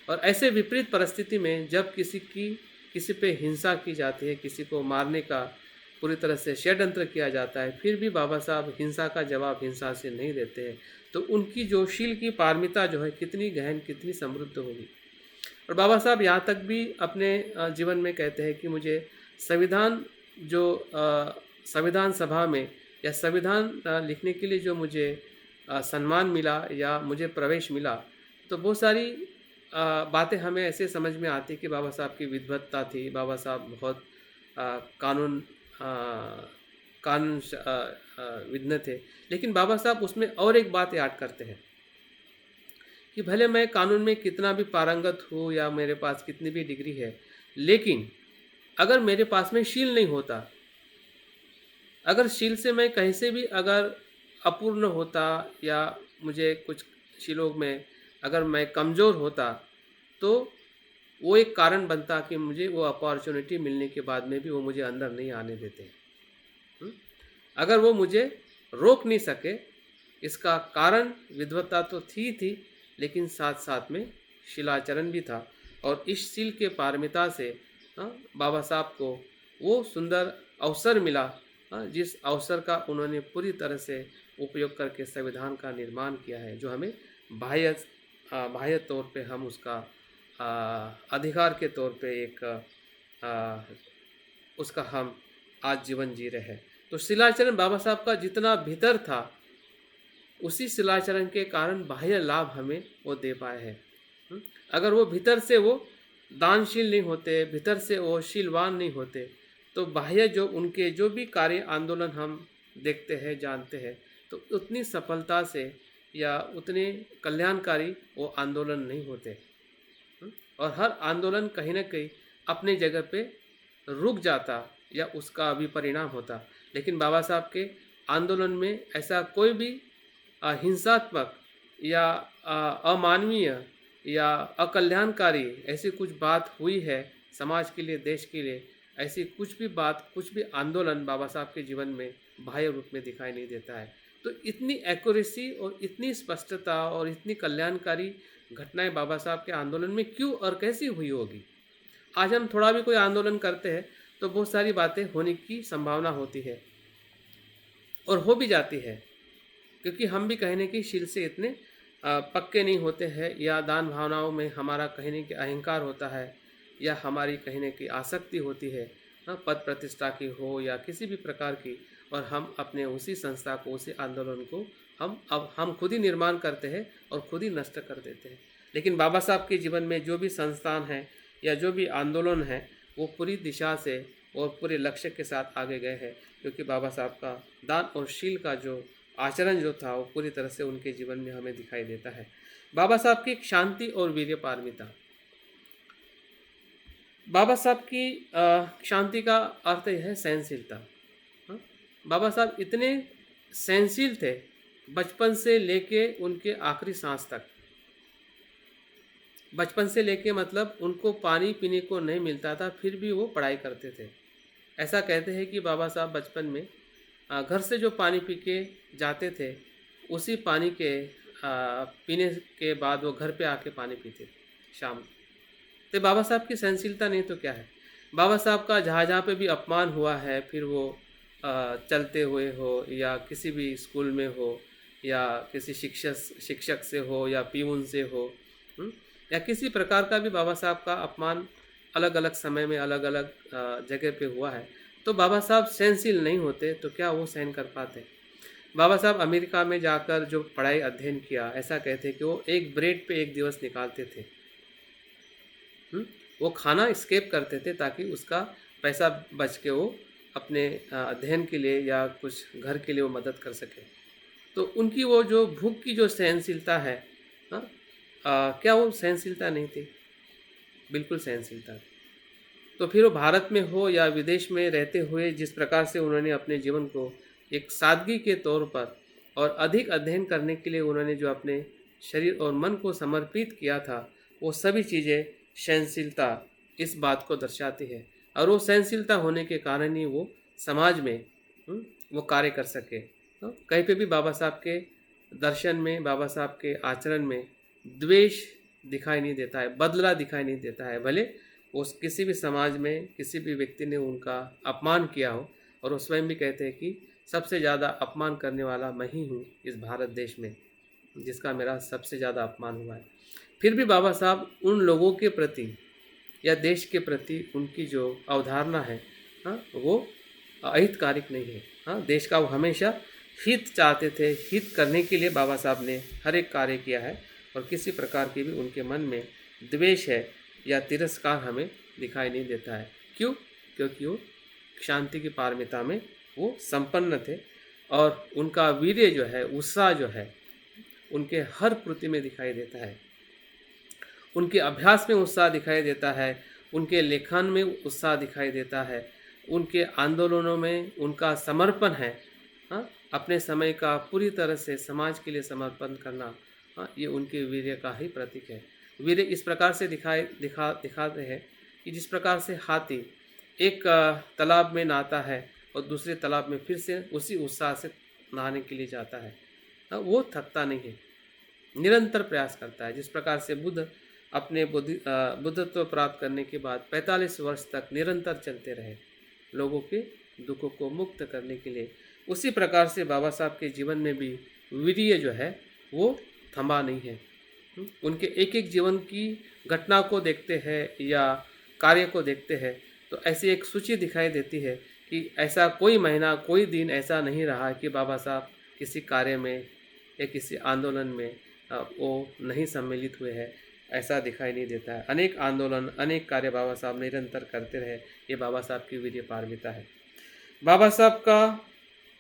और ऐसे विपरीत परिस्थिति में जब किसी पे हिंसा की जाती है, किसी को मारने का पूरी तरह से षड्यंत्र किया जाता है, फिर भी बाबा साहब हिंसा का जवाब हिंसा से नहीं देते हैं। तो उनकी जो शील की पारमिता जो है कितनी गहन, कितनी समृद्ध होगी। और बाबा साहब यहाँ तक भी अपने जीवन में कहते हैं कि मुझे संविधान सभा में या संविधान लिखने के लिए जो मुझे सम्मान मिला या मुझे प्रवेश मिला, तो बहुत सारी बातें हमें ऐसे समझ में आती कि बाबा साहब की विद्वत्ता थी, बाबा साहब बहुत कानून विद्वान थे। लेकिन बाबा साहब उसमें और एक बात याद करते हैं कि भले मैं कानून में कितना भी पारंगत हूँ या मेरे पास कितनी भी डिग्री है, लेकिन अगर मेरे पास में शील नहीं होता, अगर शील से मैं कहीं से भी अगर अपूर्ण होता या मुझे कुछ शीलों में अगर मैं कमज़ोर होता, तो वो एक कारण बनता कि मुझे वो अपॉर्चुनिटी मिलने के बाद में भी वो मुझे अंदर नहीं आने देते। अगर वो मुझे रोक नहीं सके, इसका कारण विद्वत्ता तो थी, लेकिन साथ साथ में शीलाचरण भी था। और इस शील के पारमिता से बाबा साहब को वो सुंदर अवसर मिला, जिस अवसर का उन्होंने पूरी तरह से उपयोग करके संविधान का निर्माण किया है, जो हमें बाह्य तौर पे हम उसका अधिकार के तौर पे एक उसका हम आज जीवन जी रहे हैं। तो शिलाचरण बाबा साहब का जितना भीतर था, उसी शिलाचरण के कारण बाह्य लाभ हमें वो दे पाए हैं। अगर वो भीतर से वो दानशील नहीं होते, भीतर से वो शीलवान नहीं होते, तो बाह्य जो उनके जो भी कार्य आंदोलन हम देखते हैं, जानते हैं, तो उतनी सफलता से या उतने कल्याणकारी वो आंदोलन नहीं होते। और हर आंदोलन कहीं ना कहीं अपने जगह पे रुक जाता या उसका भी परिणाम होता। लेकिन बाबा साहब के आंदोलन में ऐसा कोई भी हिंसात्मक या अमानवीय या अकल्याणकारी ऐसी कुछ बात हुई है समाज के लिए, देश के लिए, ऐसी कुछ भी बात, कुछ भी आंदोलन बाबा साहब के जीवन में बाह्य रूप में दिखाई नहीं देता है। तो इतनी एक्यूरेसी और इतनी स्पष्टता और इतनी कल्याणकारी घटनाएं बाबा साहब के आंदोलन में क्यों और कैसी हुई होगी। आज हम थोड़ा भी कोई आंदोलन करते हैं तो बहुत सारी बातें होने की संभावना होती है और हो भी जाती है, क्योंकि हम भी कहने की शील से इतने पक्के नहीं होते हैं, या दान भावनाओं में हमारा कहने की अहंकार होता है, या हमारी कहने की आसक्ति होती है, पद प्रतिष्ठा की हो या किसी भी प्रकार की, और हम अपने उसी संस्था को, उसी आंदोलन को हम खुद ही निर्माण करते हैं और खुद ही नष्ट कर देते हैं। लेकिन बाबा साहब के जीवन में जो भी संस्थान है या जो भी आंदोलन है वो पूरी दिशा से और पूरे लक्ष्य के साथ आगे गए हैं, क्योंकि बाबा साहब का दान और शील का जो आचरण जो था वो पूरी तरह से उनके जीवन में हमें दिखाई देता है। बाबा साहब की शांति और वीर्य पारमिता। बाबा साहब की शांति का अर्थ यह है सहनशीलता। बाबा साहब इतने सहनशील थे बचपन से लेके उनके आखिरी सांस तक। बचपन से लेके मतलब उनको पानी पीने को नहीं मिलता था, फिर भी वो पढ़ाई करते थे। ऐसा कहते हैं कि बाबा साहब बचपन में घर से जो पानी पी के जाते थे उसी पानी के पीने के बाद वो घर पे आके पानी पीते थे शाम। तो बाबा साहब की सहनशीलता नहीं तो क्या है। बाबा साहब का जहाँ पे भी अपमान हुआ है, फिर वो चलते हुए हो या किसी भी स्कूल में हो या किसी शिक्षक से हो या पीऊन से हो, या किसी प्रकार का भी बाबा साहब का अपमान अलग अलग समय में अलग अलग जगह पे हुआ है, तो बाबा साहब सहनशील नहीं होते तो क्या वो सहन कर पाते। बाबा साहब अमेरिका में जाकर जो पढ़ाई अध्ययन किया, ऐसा कहते हैं कि वो एक ब्रेड पे एक दिवस निकालते थे। वो खाना स्केप करते थे ताकि उसका पैसा बच के वो अपने अध्ययन के लिए या कुछ घर के लिए वो मदद कर सके। तो उनकी वो जो भूख की जो सहनशीलता है, क्या वो सहनशीलता नहीं थी? बिल्कुल सहनशीलता थी। तो फिर वो भारत में हो या विदेश में रहते हुए जिस प्रकार से उन्होंने अपने जीवन को एक सादगी के तौर पर और अधिक अध्ययन करने के लिए उन्होंने जो अपने शरीर और मन को समर्पित किया था, वो सभी चीज़ें सहनशीलता इस बात को दर्शाती है। और वो सहनशीलता होने के कारण ही वो समाज में वो कार्य कर सके। कहीं पे भी बाबा साहब के दर्शन में, बाबा साहब के आचरण में द्वेष दिखाई नहीं देता है, बदला दिखाई नहीं देता है। भले उस किसी भी समाज में किसी भी व्यक्ति ने उनका अपमान किया हो, और वो स्वयं भी कहते हैं कि सबसे ज़्यादा अपमान करने वाला मैं ही हूँ इस भारत देश में, जिसका मेरा सबसे ज़्यादा अपमान हुआ है। फिर भी बाबा साहब उन लोगों के प्रति या देश के प्रति उनकी जो अवधारणा है, वो अहितकारिक नहीं है। देश का वो हमेशा हित चाहते थे। हित करने के लिए बाबा साहब ने हर एक कार्य किया है, और किसी प्रकार की भी उनके मन में द्वेष है या तिरस्कार हमें दिखाई नहीं देता है। क्यों? क्योंकि वो शांति की पारमिता में वो संपन्न थे, और उनका वीर्य जो है, उत्साह जो है, उनके हर कृति में दिखाई देता है। उनके अभ्यास में उत्साह दिखाई देता है, उनके लेखन में उत्साह दिखाई देता है, उनके आंदोलनों में उनका समर्पण है। अपने समय का पूरी तरह से समाज के लिए समर्पण करना, ये उनके वीर्य का ही प्रतीक है। वीर्य इस प्रकार से दिखाते हैं कि जिस प्रकार से हाथी एक तालाब में नहाता है और दूसरे तालाब में फिर से उसी उत्साह से नहाने के लिए जाता है, वो थकता नहीं है, निरंतर प्रयास करता है। जिस प्रकार से बुद्ध अपने बुद्धत्व प्राप्त करने के बाद 45 वर्ष तक निरंतर चलते रहे लोगों के दुखों को मुक्त करने के लिए, उसी प्रकार से बाबा साहब के जीवन में भी वीर्य जो है वो थमा नहीं है। उनके एक एक जीवन की घटना को देखते हैं या कार्य को देखते हैं तो ऐसी एक सूची दिखाई देती है कि ऐसा कोई महीना, कोई दिन ऐसा नहीं रहा कि बाबा साहब किसी कार्य में या किसी आंदोलन में वो नहीं सम्मिलित हुए हैं, ऐसा दिखाई नहीं देता है। अनेक आंदोलन, अनेक कार्य बाबा साहब निरंतर करते रहे, ये बाबा साहब की वीर्य पारमिता है। बाबा साहब का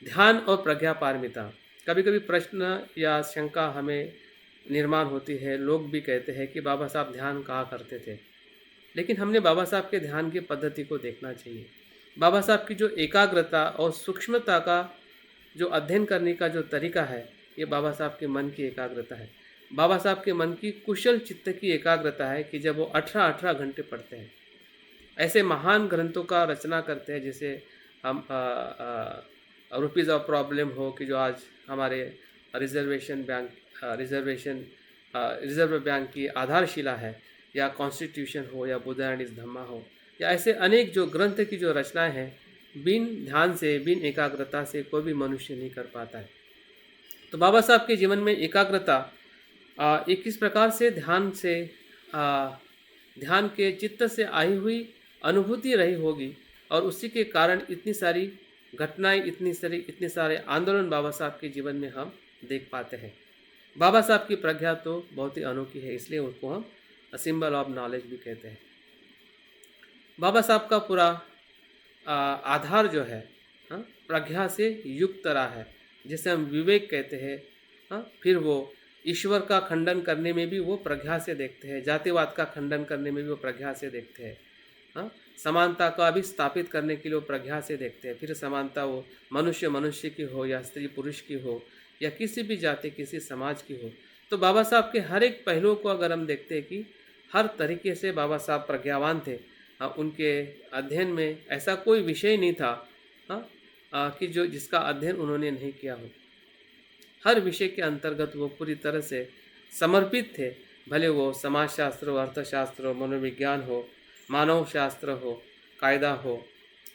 ध्यान और प्रज्ञा पारमिता। कभी कभी प्रश्न या शंका हमें निर्माण होती है, लोग भी कहते हैं कि बाबा साहब ध्यान कहाँ करते थे। लेकिन हमने बाबा साहब के ध्यान की पद्धति को देखना चाहिए। बाबा साहब की जो एकाग्रता और सूक्ष्मता का जो अध्ययन करने का जो तरीका है, ये बाबा साहब के मन की एकाग्रता है। बाबा साहब के मन की कुशल चित्त की एकाग्रता है कि जब वो 18-18 घंटे पढ़ते हैं, ऐसे महान ग्रंथों का रचना करते हैं, जैसे हम रुपीज़ ऑफ प्रॉब्लम हो कि जो आज हमारे रिजर्व बैंक की आधारशिला है, या कॉन्स्टिट्यूशन हो, या बुद्धायनिस धम्मा हो, या ऐसे अनेक जो ग्रंथ की जो रचनाएं हैं, बिन ध्यान से, बिन एकाग्रता से कोई भी मनुष्य नहीं कर पाता है। तो बाबा साहब के जीवन में एकाग्रता एक किस प्रकार से ध्यान के चित्त से आई हुई अनुभूति रही होगी, और उसी के कारण इतनी सारी घटनाएं, इतने सारे आंदोलन बाबा साहब के जीवन में हम देख पाते हैं। बाबा साहब की प्रज्ञा तो बहुत ही अनोखी है, इसलिए उनको हम सिंबल ऑफ नॉलेज भी कहते हैं। बाबा साहब का पूरा आधार जो है, प्रज्ञा से युक्त रहा है, जिसे हम विवेक कहते हैं। फिर वो ईश्वर का खंडन करने में भी वो प्रज्ञा से देखते हैं, जातिवाद का खंडन करने में भी वो प्रज्ञा से देखते हैं, समानता का भी स्थापित करने के लिए वो प्रज्ञा से देखते हैं। फिर समानता वो मनुष्य की हो, या स्त्री पुरुष की हो, या किसी भी जाति, किसी समाज की हो। तो बाबा साहब के हर एक पहलुओं को अगर हम देखते हैं कि हर तरीके से बाबा साहब प्रज्ञावान थे। उनके अध्ययन में ऐसा कोई विषय नहीं था कि जिसका अध्ययन उन्होंने नहीं किया हो। हर विषय के अंतर्गत वो पूरी तरह से समर्पित थे, भले वो समाजशास्त्र हो, अर्थशास्त्र हो, मनोविज्ञान हो, मानव शास्त्र हो, कायदा हो,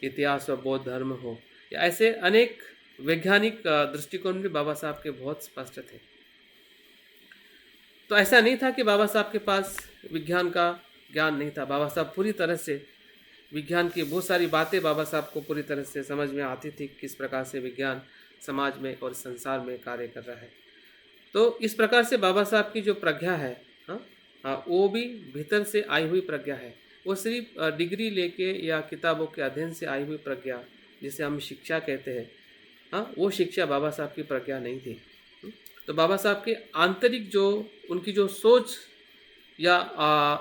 इतिहास हो, बौद्ध धर्म हो, या ऐसे अनेक वैज्ञानिक दृष्टिकोण भी बाबा साहब के बहुत स्पष्ट थे। तो ऐसा नहीं था कि बाबा साहब के पास विज्ञान का ज्ञान नहीं था। बाबा साहब पूरी तरह से विज्ञान की बहुत सारी बातें बाबा साहब को पूरी तरह से समझ में आती थी, किस प्रकार से विज्ञान समाज में और संसार में कार्य कर रहा है। तो इस प्रकार से बाबा साहब की जो प्रज्ञा है, वो भी भीतर से आई हुई प्रज्ञा है। वो सिर्फ डिग्री लेके या किताबों के अध्ययन से आई हुई प्रज्ञा, जिसे हम शिक्षा कहते हैं, वो शिक्षा बाबा साहब की प्रज्ञा नहीं थी। तो बाबा साहब के आंतरिक जो उनकी जो सोच या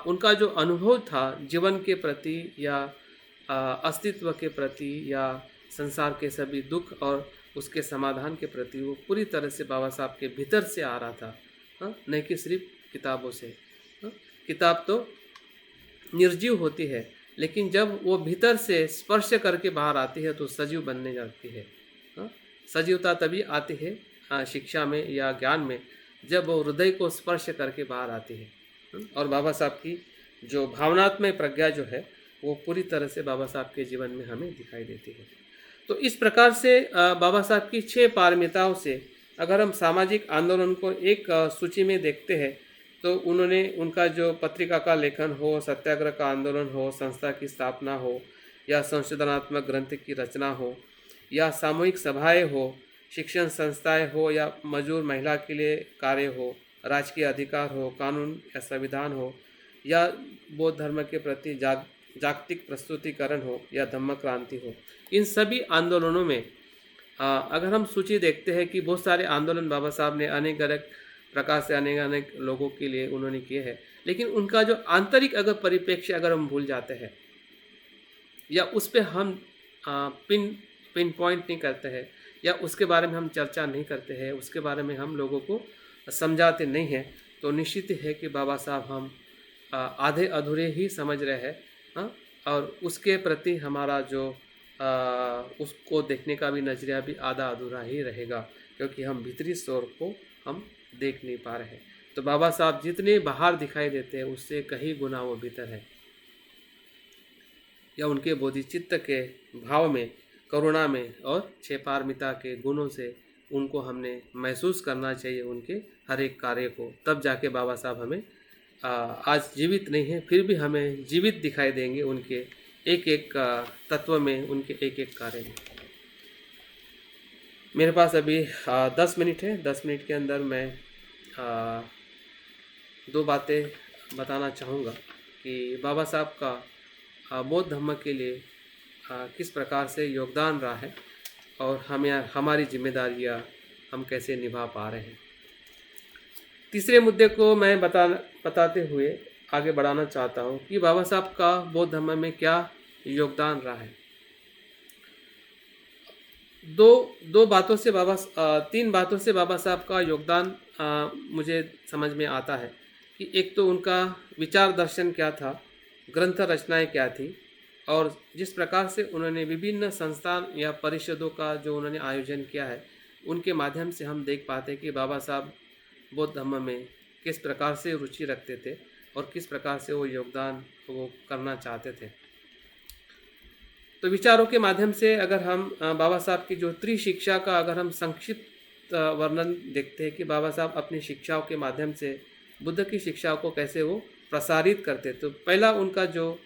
उनका जो अनुभव था जीवन के प्रति, या अस्तित्व के प्रति, या संसार के सभी दुख और उसके समाधान के प्रति, वो पूरी तरह से बाबा साहब के भीतर से आ रहा था, नहीं कि सिर्फ किताबों से। किताब तो निर्जीव होती है, लेकिन जब वो भीतर से स्पर्श करके बाहर आती है तो सजीव बनने जाती है। सजीवता तभी आती है शिक्षा में या ज्ञान में, जब वो हृदय को स्पर्श करके बाहर आती है। और बाबा साहब की जो भावनात्मक प्रज्ञा जो है, वो पूरी तरह से बाबा साहब के जीवन में हमें दिखाई देती है। तो इस प्रकार से बाबा साहब की 6 पारमिताओं से अगर हम सामाजिक आंदोलन को एक सूची में देखते हैं, तो उन्होंने उनका जो पत्रिका का लेखन हो, सत्याग्रह का आंदोलन हो, संस्था की स्थापना हो, या संशोधनात्मक ग्रंथ की रचना हो, या सामूहिक सभाएं हो, शिक्षण संस्थाएं हो, या मजदूर महिला के लिए कार्य हो, राजकीय अधिकार हो, कानून या संविधान हो, या बौद्ध धर्म के प्रति जागतिक प्रस्तुतिकरण हो, या धम्म क्रांति हो, इन सभी आंदोलनों में अगर हम सूची देखते हैं कि बहुत सारे आंदोलन बाबा साहब ने अनेक अलग प्रकार से अनेक लोगों के लिए उन्होंने किए हैं, लेकिन उनका जो आंतरिक अगर परिप्रेक्ष्य अगर हम भूल जाते हैं, या उस पर हम पिन पॉइंट नहीं करते हैं, या उसके बारे में हम चर्चा नहीं करते हैं, उसके बारे में हम लोगों को समझाते नहीं हैं, तो निश्चित है कि बाबा साहब हम आधे अधूरे ही समझ रहे हैं। और उसके प्रति हमारा जो उसको देखने का भी नज़रिया भी आधा अधूरा ही रहेगा, क्योंकि हम भीतरी स्वर को हम देख नहीं पा रहे हैं। तो बाबा साहब जितने बाहर दिखाई देते हैं, उससे कहीं गुना वो भीतर है, या उनके बोधिचित्त के भाव में, करुणा में और 6 पारमिता के गुणों से उनको हमने महसूस करना चाहिए, उनके हर एक कार्य को। तब जाके बाबा साहब हमें आज जीवित नहीं है, फिर भी हमें जीवित दिखाई देंगे उनके एक एक तत्व में, उनके एक एक कार्य में। मेरे पास अभी 10 मिनट है। 10 मिनट के अंदर मैं 2 बातें बताना चाहूँगा कि बाबा साहब का बौद्ध धर्म के लिए किस प्रकार से योगदान रहा है, और हमारी जिम्मेदारियाँ हम कैसे निभा पा रहे हैं। तीसरे मुद्दे को मैं बताते हुए आगे बढ़ाना चाहता हूँ कि बाबा साहब का बौद्ध धर्म में क्या योगदान रहा है। दो बातों से तीन बातों से बाबा साहब का योगदान मुझे समझ में आता है कि एक तो उनका विचार दर्शन क्या था, ग्रंथ रचनाएं क्या थी, और जिस प्रकार से उन्होंने विभिन्न संस्थान या परिषदों का जो उन्होंने आयोजन किया है, उनके माध्यम से हम देख पाते हैं कि बाबा साहब बौद्ध धर्म में किस प्रकार से रुचि रखते थे और किस प्रकार से वो योगदान वो करना चाहते थे। तो विचारों के माध्यम से अगर हम बाबा साहब की जो त्रिशिक्षा का अगर हम संक्षिप्त वर्णन देखते हैं कि बाबा साहब अपनी शिक्षाओं के माध्यम से बुद्ध की शिक्षाओं को कैसे वो प्रसारित करते, तो पहला उनका जो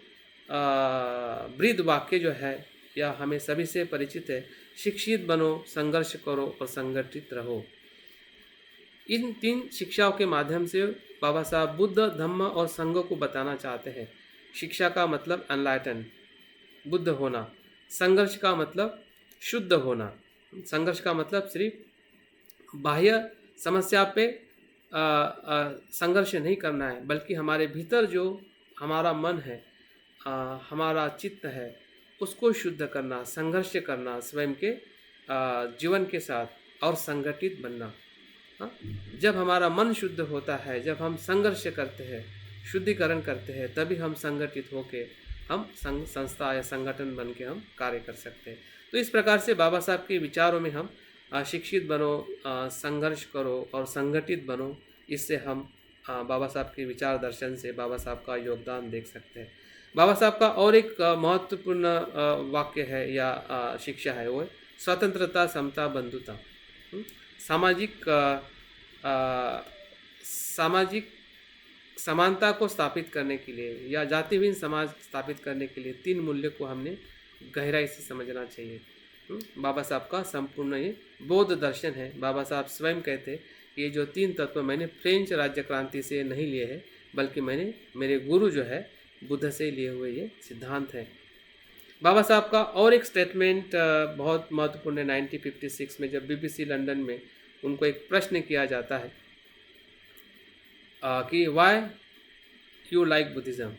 ब्रीद वाक्य जो है या हमें सभी से परिचित है, शिक्षित बनो, संघर्ष करो और संगठित रहो। इन तीन शिक्षाओं के माध्यम से बाबा साहब बुद्ध धम्म और संघ को बताना चाहते हैं। शिक्षा का मतलब एनलाइटन, बुद्ध होना। संघर्ष का मतलब शुद्ध होना। संघर्ष का मतलब सिर्फ बाह्य समस्या पे संघर्ष नहीं करना है, बल्कि हमारे भीतर जो हमारा मन है, हमारा चित्त है, उसको शुद्ध करना, संघर्ष करना स्वयं के जीवन के साथ और संगठित बनना। जब हमारा मन शुद्ध होता है, जब हम संघर्ष करते हैं, शुद्धिकरण करते हैं, तभी हम संगठित होके हम संस्था या संगठन बन के हम कार्य कर सकते हैं। तो इस प्रकार से बाबा साहब के विचारों में हम शिक्षित बनो, संघर्ष करो और संगठित बनो, इससे हम बाबा साहब के विचार दर्शन से बाबा साहब का योगदान देख सकते हैं। बाबा साहब का और एक महत्वपूर्ण वाक्य है या शिक्षा है, वो है स्वतंत्रता, समता, बंधुता। सामाजिक समानता को स्थापित करने के लिए या जातिहीन समाज स्थापित करने के लिए तीन मूल्य को हमने गहराई से समझना चाहिए। बाबा साहब का संपूर्ण ये बौद्ध दर्शन है। बाबा साहब स्वयं कहते हैं कि ये जो तीन तत्व मैंने फ्रेंच राज्य क्रांति से नहीं लिए हैं, बल्कि मैंने मेरे गुरु जो है बुद्ध से लिए हुए ये सिद्धांत है। बाबा साहब का और एक स्टेटमेंट बहुत महत्वपूर्ण है। 1956 में जब BBC लंदन में उनको एक प्रश्न किया जाता है कि why you like Buddhism,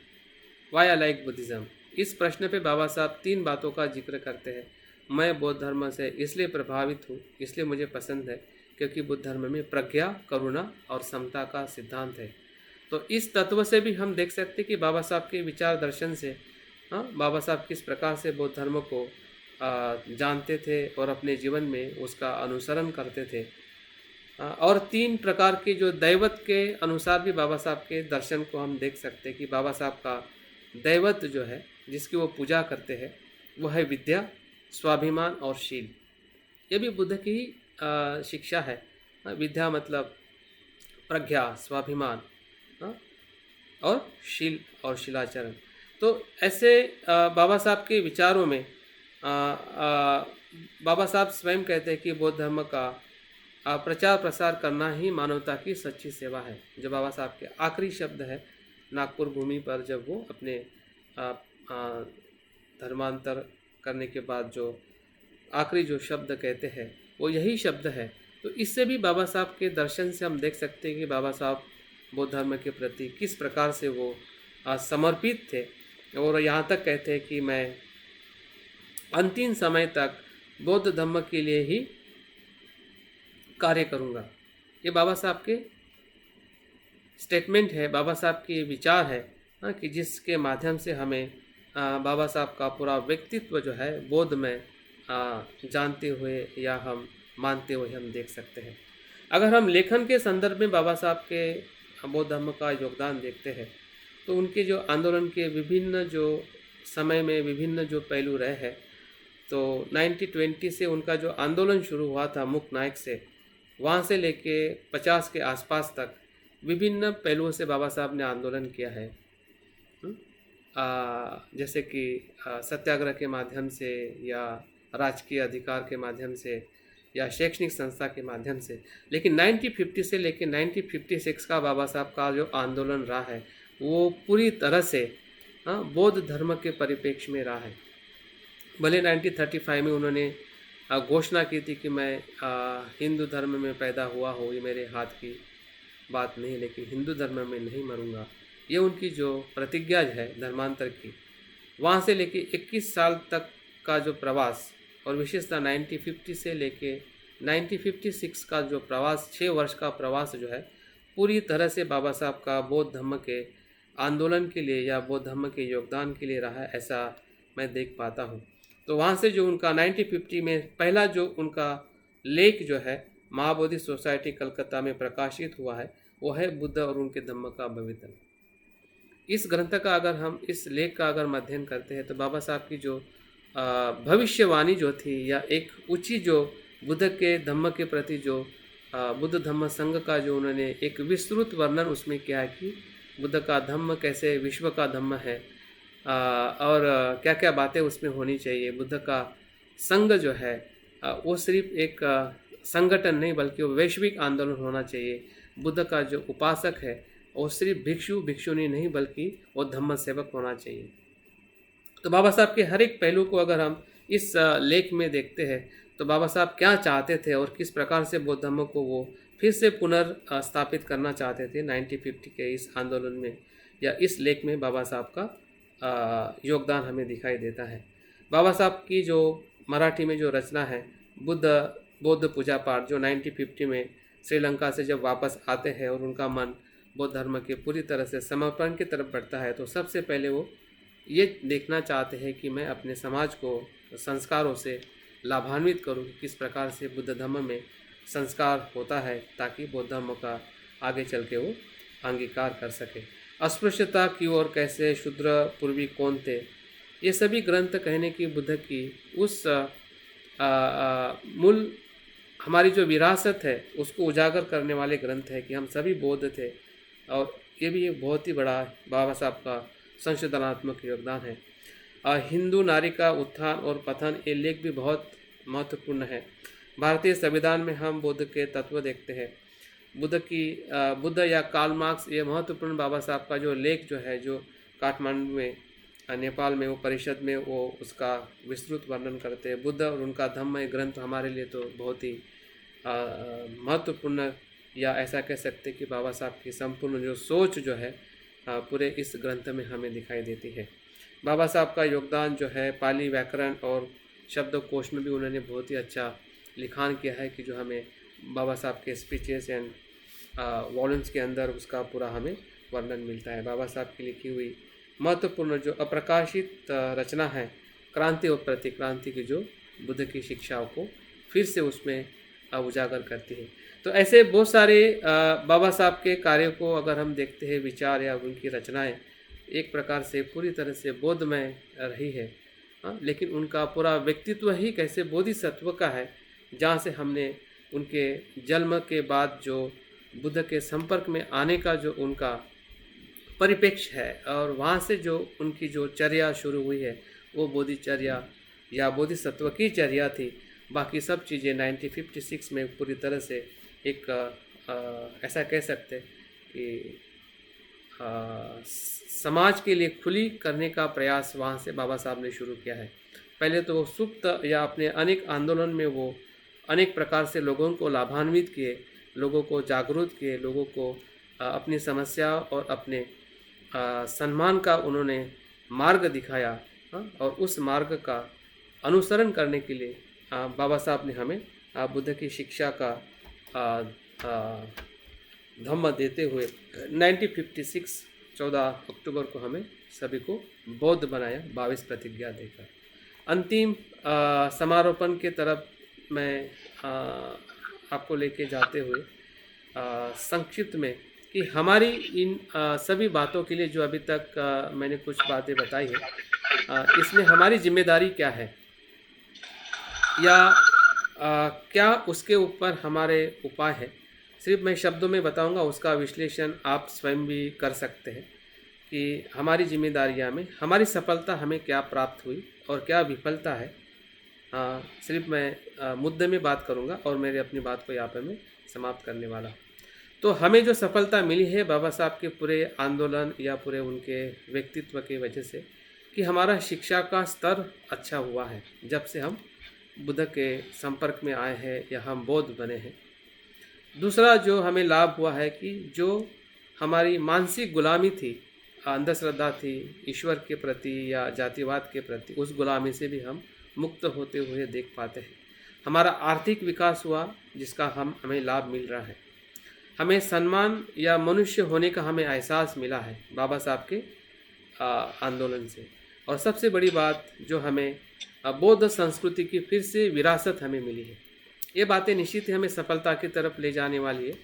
why I like Buddhism. इस प्रश्न पे बाबा साहब तीन बातों का जिक्र करते हैं। मैं बौद्ध धर्म से इसलिए प्रभावित हूँ, इसलिए मुझे पसंद है, क्योंकि बुद्ध धर्म में प्रज्ञा, करुणा और समता का सिद्धांत है। तो इस तत्व से भी हम देख सकते कि बाबा साहब के विचार दर्शन से बाबा साहब किस प्रकार से बौद्ध धर्म को जानते थे और अपने जीवन में उसका अनुसरण करते थे। और तीन प्रकार के जो दैवत के अनुसार भी बाबा साहब के दर्शन को हम देख सकते हैं कि बाबा साहब का दैवत जो है, जिसकी वो पूजा करते हैं, वो है विद्या, स्वाभिमान और शील। ये भी बुद्ध की ही शिक्षा है। विद्या मतलब प्रज्ञा, स्वाभिमान और शील और शिलाचरण। तो ऐसे बाबा साहब के विचारों में बाबा साहब स्वयं कहते हैं कि बौद्ध धर्म का प्रचार प्रसार करना ही मानवता की सच्ची सेवा है। जो बाबा साहब के आखिरी शब्द है नागपुर भूमि पर, जब वो अपने धर्मांतर करने के बाद जो आखिरी जो शब्द कहते हैं, वो यही शब्द है। तो इससे भी बाबा साहब के दर्शन से हम देख सकते हैं कि बाबा साहब बौद्ध धर्म के प्रति किस प्रकार से वो समर्पित थे। और यहाँ तक कहते हैं कि मैं अंतिम समय तक बौद्ध धर्म के लिए ही कार्य करूँगा। ये बाबा साहब के स्टेटमेंट है, बाबा साहब के विचार है कि जिसके माध्यम से हमें बाबा साहब का पूरा व्यक्तित्व जो है बौद्ध में जानते हुए या हम मानते हुए हम देख सकते हैं। अगर हम लेखन के संदर्भ में बाबा साहब के बौद्ध धर्म का योगदान देखते हैं, तो उनके जो आंदोलन के विभिन्न जो समय में विभिन्न जो पहलू रहे हैं, तो 1920 से उनका जो आंदोलन शुरू हुआ था मुक्त नायक से, वहाँ से लेके 50 के आसपास तक विभिन्न पहलुओं से बाबा साहब ने आंदोलन किया है। जैसे कि सत्याग्रह के माध्यम से या राजकीय अधिकार के माध्यम से या शैक्षणिक संस्था के माध्यम से। लेकिन 1950 से लेकर 1956 का बाबा साहब का जो आंदोलन रहा है, वो पूरी तरह से बौद्ध धर्म के परिप्रेक्ष्य में रहा है। भले 1935 में उन्होंने घोषणा की थी कि मैं हिंदू धर्म में पैदा हुआ हूँ, ये मेरे हाथ की बात नहीं, लेकिन हिंदू धर्म में नहीं मरूंगा। ये उनकी जो प्रतिज्ञा है धर्मांतर की, वहाँ से लेके 21 साल तक का जो प्रवास और विशेषतः 1950 से लेके 1956 का जो प्रवास, 6 वर्ष का प्रवास जो है पूरी तरह से बाबा साहब का बौद्ध धर्म के आंदोलन के लिए या बौद्ध धर्म के योगदान के लिए रहा, ऐसा मैं देख पाता हूँ। तो वहाँ से जो उनका 1950 में पहला जो उनका लेख जो है महाबोधि सोसाइटी कलकत्ता में प्रकाशित हुआ है, वो है बुद्ध और उनके धम्म का भवितन। इस ग्रंथ का अगर हम इस लेख का अगर अध्ययन करते हैं तो बाबा साहब की जो भविष्यवाणी जो थी या एक ऊंची जो बुद्ध के धम्म के प्रति जो बुद्ध धम्म संघ का जो उन्होंने एक विस्तृत वर्णन उसमें किया है कि बुद्ध का धम्म कैसे विश्व का धम्म है और क्या क्या बातें उसमें होनी चाहिए। बुद्ध का संघ जो है वो सिर्फ एक संगठन नहीं बल्कि वो वैश्विक आंदोलन होना चाहिए। बुद्ध का जो उपासक है वो सिर्फ भिक्षु भिक्षुनी नहीं बल्कि वो धम्म सेवक होना चाहिए। तो बाबा साहब के हर एक पहलू को अगर हम इस लेख में देखते हैं तो बाबा साहब क्या चाहते थे और किस प्रकार से बौद्ध धर्म को वो फिर से पुनर्स्थापित करना चाहते थे 1950 के इस आंदोलन में या इस लेख में बाबा साहब का योगदान हमें दिखाई देता है। बाबा साहब की जो मराठी में जो रचना है बौद्ध पूजा पाठ जो 1950 में श्रीलंका से जब वापस आते हैं और उनका मन बौद्ध धर्म के पूरी तरह से समर्पण की तरफ बढ़ता है, तो सबसे पहले वो ये देखना चाहते हैं कि मैं अपने समाज को संस्कारों से लाभान्वित करूं, किस प्रकार से बुद्ध धर्म में संस्कार होता है ताकि बौद्ध धर्म का आगे चल के वो अंगीकार कर सके। अस्पृश्यता की ओर कैसे, शूद्र पूर्वी कौन थे, ये सभी ग्रंथ कहने की बुद्ध की उस मूल हमारी जो विरासत है उसको उजागर करने वाले ग्रंथ है कि हम सभी बौद्ध थे। और ये भी एक बहुत ही बड़ा बाबा साहब का संशोधनात्मक योगदान है। हिंदू नारी का उत्थान और पतन, ये लेख भी बहुत महत्वपूर्ण है। भारतीय संविधान में हम बुद्ध के तत्व देखते हैं। बुद्ध या कार्ल मार्क्स, ये महत्वपूर्ण बाबा साहब का जो लेख जो है, जो काठमांडू में नेपाल में वो परिषद में वो उसका विस्तृत वर्णन करते हैं। बुद्ध और उनका धम्म ये ग्रंथ हमारे लिए तो बहुत ही महत्वपूर्ण, या ऐसा कह सकते कि बाबा साहब की संपूर्ण जो सोच जो है पूरे इस ग्रंथ में हमें दिखाई देती है। बाबा साहब का योगदान जो है पाली व्याकरण और शब्दकोश में भी उन्होंने बहुत ही अच्छा लिखान किया है कि जो हमें बाबा साहब के स्पीचेस एंड वॉल्यूम्स के अंदर उसका पूरा हमें वर्णन मिलता है। बाबा साहब की लिखी हुई महत्वपूर्ण जो अप्रकाशित रचना है क्रांति और प्रतिक्रांति की, जो बुद्ध की शिक्षाओं को फिर से उसमें उजागर करती है। तो ऐसे बहुत सारे बाबा साहब के कार्यों को अगर हम देखते हैं, विचार या उनकी रचनाएं एक प्रकार से पूरी तरह से बोधमय रही है, लेकिन उनका पूरा व्यक्तित्व ही कैसे बोधिसत्व का है, जहाँ से हमने उनके जन्म के बाद जो बुद्ध के संपर्क में आने का जो उनका परिप्रेक्ष्य है और वहाँ से जो उनकी जो चर्या शुरू हुई है वो बोधिचर्या या बोधिसत्व की चर्या थी। बाकी सब चीज़ें 1956 में पूरी तरह से एक ऐसा कह सकते कि समाज के लिए खुली करने का प्रयास वहाँ से बाबा साहब ने शुरू किया है। पहले तो वो सुप्त या अपने अनेक आंदोलन में वो अनेक प्रकार से लोगों को लाभान्वित किए, लोगों को जागरूक किए, लोगों को अपनी समस्या और अपने सम्मान का उन्होंने मार्ग दिखाया, और उस मार्ग का अनुसरण करने के लिए बाबा साहब ने हमें बुद्ध की शिक्षा का धम्म देते हुए 1956 14 अक्टूबर को हमें सभी को बौद्ध बनाया 22 प्रतिज्ञा देकर। अंतिम समारोपण के तरफ मैं आपको लेके जाते हुए संक्षिप्त में कि हमारी इन सभी बातों के लिए जो अभी तक मैंने कुछ बातें बताई है, इसमें हमारी जिम्मेदारी क्या है या क्या उसके ऊपर हमारे उपाय है, सिर्फ मैं शब्दों में बताऊंगा, उसका विश्लेषण आप स्वयं भी कर सकते हैं कि हमारी जिम्मेदारियां में हमारी सफलता हमें क्या प्राप्त हुई और क्या विफलता है। सिर्फ मैं मुद्दे में बात करूंगा और मेरे अपनी बात को यहाँ पर मैं समाप्त करने वाला। तो हमें जो सफलता मिली है बाबा साहब के पूरे आंदोलन या पूरे उनके व्यक्तित्व की वजह से, कि हमारा शिक्षा का स्तर अच्छा हुआ है जब से हम बुद्ध के संपर्क में आए हैं या हम बौद्ध बने हैं। दूसरा जो हमें लाभ हुआ है कि जो हमारी मानसिक गुलामी थी अंधश्रद्धा थी ईश्वर के प्रति या जातिवाद के प्रति, उस गुलामी से भी हम मुक्त होते हुए देख पाते हैं। हमारा आर्थिक विकास हुआ जिसका हमें लाभ मिल रहा है। हमें सम्मान या मनुष्य होने का हमें एहसास मिला है बाबा साहब के आंदोलन से। और सबसे बड़ी बात जो हमें बौद्ध संस्कृति की फिर से विरासत हमें मिली है। ये बातें निश्चित ही हमें सफलता की तरफ ले जाने वाली है,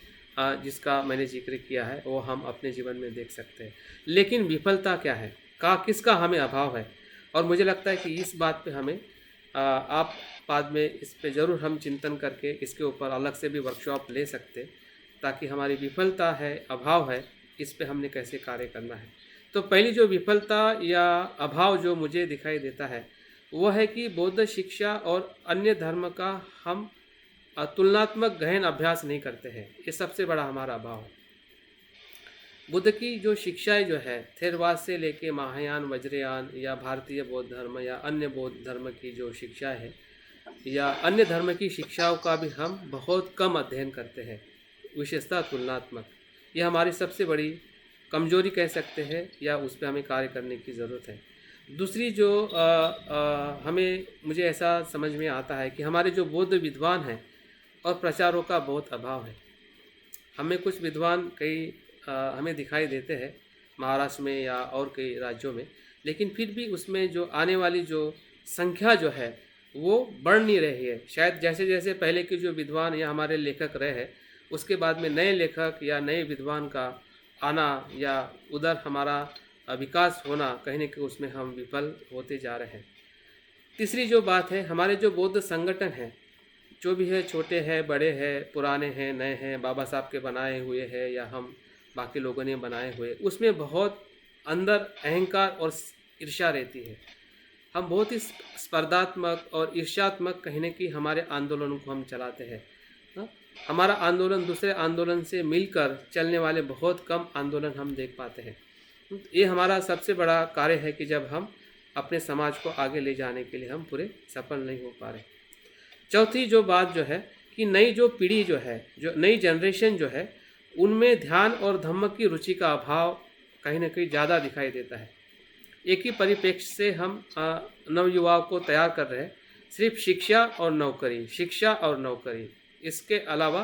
जिसका मैंने जिक्र किया है वो हम अपने जीवन में देख सकते हैं। लेकिन विफलता क्या है, किसका हमें अभाव है? और मुझे लगता है कि इस बात पे हमें आप बाद में इस पे ज़रूर हम चिंतन करके इसके ऊपर अलग से भी वर्कशॉप ले सकते, ताकि हमारी विफलता है, अभाव है, इस पे हमने कैसे कार्य करना है। तो पहली जो विफलता या अभाव जो मुझे दिखाई देता है वो है कि बौद्ध शिक्षा और अन्य धर्म का हम तुलनात्मक गहन अभ्यास नहीं करते हैं। ये सबसे बड़ा हमारा अभाव है। बुद्ध की जो शिक्षाएं जो है थेरवाद से लेके महायान, वज्रयान या भारतीय बौद्ध धर्म या अन्य बौद्ध धर्म की जो शिक्षा है या अन्य धर्म की शिक्षाओं का भी हम बहुत कम अध्ययन करते हैं, विशेषता तुलनात्मक। यह हमारी सबसे बड़ी कमजोरी कह सकते हैं या उस पर हमें कार्य करने की ज़रूरत है। दूसरी जो मुझे ऐसा समझ में आता है कि हमारे जो बौद्ध विद्वान हैं और प्रचारों का बहुत अभाव है। हमें कुछ विद्वान हमें दिखाई देते हैं महाराष्ट्र में या और कई राज्यों में, लेकिन फिर भी उसमें जो आने वाली जो संख्या जो है वो बढ़ नहीं रही है। शायद जैसे जैसे पहले के जो विद्वान या हमारे लेखक रहे हैं, उसके बाद में नए लेखक या नए विद्वान का आना या उधर हमारा विकास होना, कहीं न कहीं उसमें हम विफल होते जा रहे हैं। तीसरी जो बात है, हमारे जो बौद्ध संगठन हैं, जो भी है, छोटे हैं, बड़े हैं, पुराने हैं, नए हैं, बाबा साहब के बनाए हुए हैं या हम बाकी लोगों ने बनाए हुए, उसमें बहुत अंदर अहंकार और ईर्ष्या रहती है। हम बहुत ही स्पर्धात्मक और ईर्ष्यात्मक कहीं न कहीं हमारे आंदोलनों को हम चलाते हैं। हमारा आंदोलन दूसरे आंदोलन से मिलकर चलने वाले बहुत कम आंदोलन हम देख पाते हैं। ये हमारा सबसे बड़ा कार्य है कि जब हम अपने समाज को आगे ले जाने के लिए हम पूरे सफल नहीं हो पा रहे। चौथी जो बात जो है कि नई जो पीढ़ी जो है, जो नई जनरेशन जो है, उनमें ध्यान और धम्म की रुचि का अभाव कहीं ना कहीं ज़्यादा दिखाई देता है। एक ही परिप्रेक्ष्य से हम नवयुवाओं को तैयार कर रहे हैं, सिर्फ शिक्षा और नौकरी, शिक्षा और नौकरी। इसके अलावा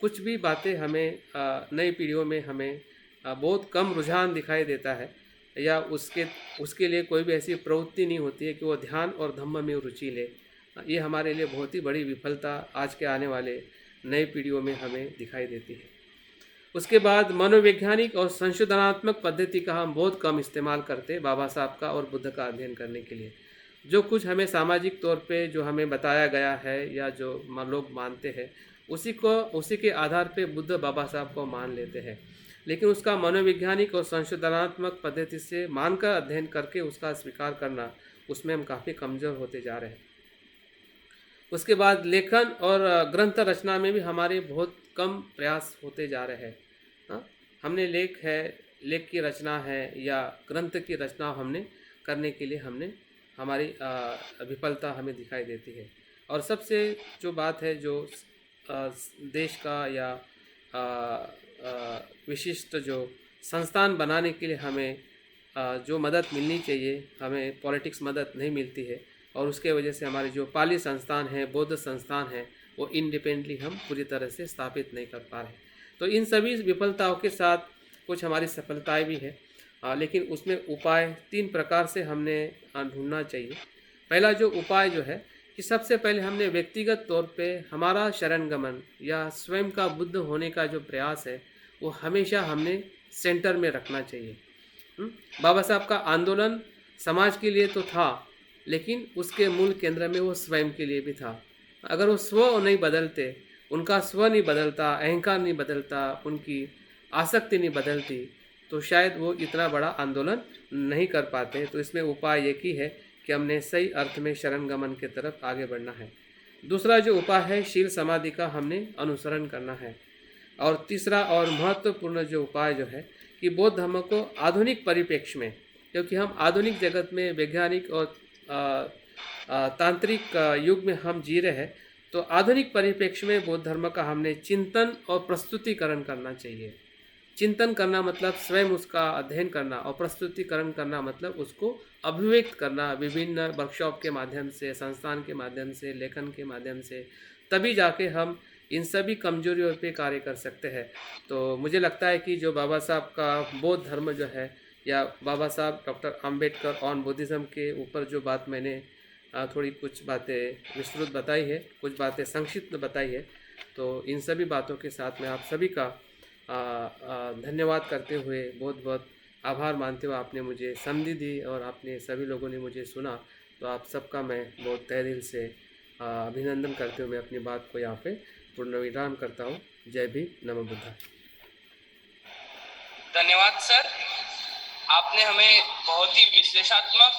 कुछ भी बातें हमें नई पीढ़ियों में हमें बहुत कम रुझान दिखाई देता है, या उसके लिए कोई भी ऐसी प्रवृत्ति नहीं होती है कि वो ध्यान और धम्म में रुचि ले। ये हमारे लिए बहुत ही बड़ी विफलता आज के आने वाले नई पीढ़ियों में हमें दिखाई देती है। उसके बाद मनोवैज्ञानिक और संशोधनात्मक पद्धति का हम बहुत कम इस्तेमाल करते बाबा साहब का और बुद्ध का अध्ययन करने के लिए। जो कुछ हमें सामाजिक तौर पे जो हमें बताया गया है या जो लोग मानते हैं, उसी के आधार पे बुद्ध बाबा साहब को मान लेते हैं, लेकिन उसका मनोवैज्ञानिक और संशोधनात्मक पद्धति से मानकर अध्ययन करके उसका स्वीकार करना, उसमें हम काफ़ी कमज़ोर होते जा रहे हैं। उसके बाद लेखन और ग्रंथ रचना में भी हमारे बहुत कम प्रयास होते जा रहे हैं। हमने लेख की रचना है या ग्रंथ की रचना हमने करने के लिए हमारी विफलता हमें दिखाई देती है। और सबसे जो बात है, जो देश का या विशिष्ट जो संस्थान बनाने के लिए हमें जो मदद मिलनी चाहिए, हमें पॉलिटिक्स मदद नहीं मिलती है, और उसके वजह से हमारे जो पाली संस्थान है, बौद्ध संस्थान है, वो इंडिपेंडेंटली हम पूरी तरह से स्थापित नहीं कर पा रहे। तो इन सभी विफलताओं के साथ कुछ हमारी सफलताएं भी है, लेकिन उसमें उपाय 3 प्रकार से हमने ढूंढना चाहिए। पहला जो उपाय जो है कि सबसे पहले हमने व्यक्तिगत तौर पे हमारा शरणगमन या स्वयं का बुद्ध होने का जो प्रयास है वो हमेशा हमने सेंटर में रखना चाहिए। बाबा साहब का आंदोलन समाज के लिए तो था, लेकिन उसके मूल केंद्र में वो स्वयं के लिए भी था। अगर वो स्व नहीं बदलते, उनका स्व नहीं बदलता, अहंकार नहीं बदलता, उनकी आसक्ति नहीं बदलती, तो शायद वो इतना बड़ा आंदोलन नहीं कर पाते। तो इसमें उपाय एक ही है कि हमने सही अर्थ में शरणगमन के तरफ आगे बढ़ना है। दूसरा जो उपाय है, शील समाधि का हमने अनुसरण करना है। और तीसरा और महत्वपूर्ण जो उपाय जो है कि बौद्ध धर्म को आधुनिक परिप्रेक्ष्य में, क्योंकि हम आधुनिक जगत में वैज्ञानिक और तांत्रिक युग में हम जी रहे हैं, तो आधुनिक परिप्रेक्ष्य में बौद्ध धर्म का हमने चिंतन और प्रस्तुतिकरण करना चाहिए। चिंतन करना मतलब स्वयं उसका अध्ययन करना, और प्रस्तुतिकरण करना मतलब उसको अभिव्यक्त करना विभिन्न वर्कशॉप के माध्यम से, संस्थान के माध्यम से, लेखन के माध्यम से। तभी जाके हम इन सभी कमजोरियों पे कार्य कर सकते हैं। तो मुझे लगता है कि जो बाबा साहब का बौद्ध धर्म जो है, या बाबा साहब डॉक्टर अंबेडकर ऑन बुद्धिज़्म के ऊपर जो बात मैंने थोड़ी कुछ बातें विस्तृत बताई है, कुछ बातें संक्षिप्त बताई है, तो इन सभी बातों के साथ मैं आप सभी का धन्यवाद करते हुए, बहुत बहुत आभार मानते हुए आपने मुझे समझी दी और आपने सभी लोगों ने मुझे सुना, तो आप सबका मैं बहुत तहे दिल से अभिनंदन करते हुए मैं अपनी बात को यहाँ पे पूर्ण विराम करता हूँ। जय भीम, नमो बुद्धाय। धन्यवाद सर, आपने हमें बहुत ही विश्लेषणात्मक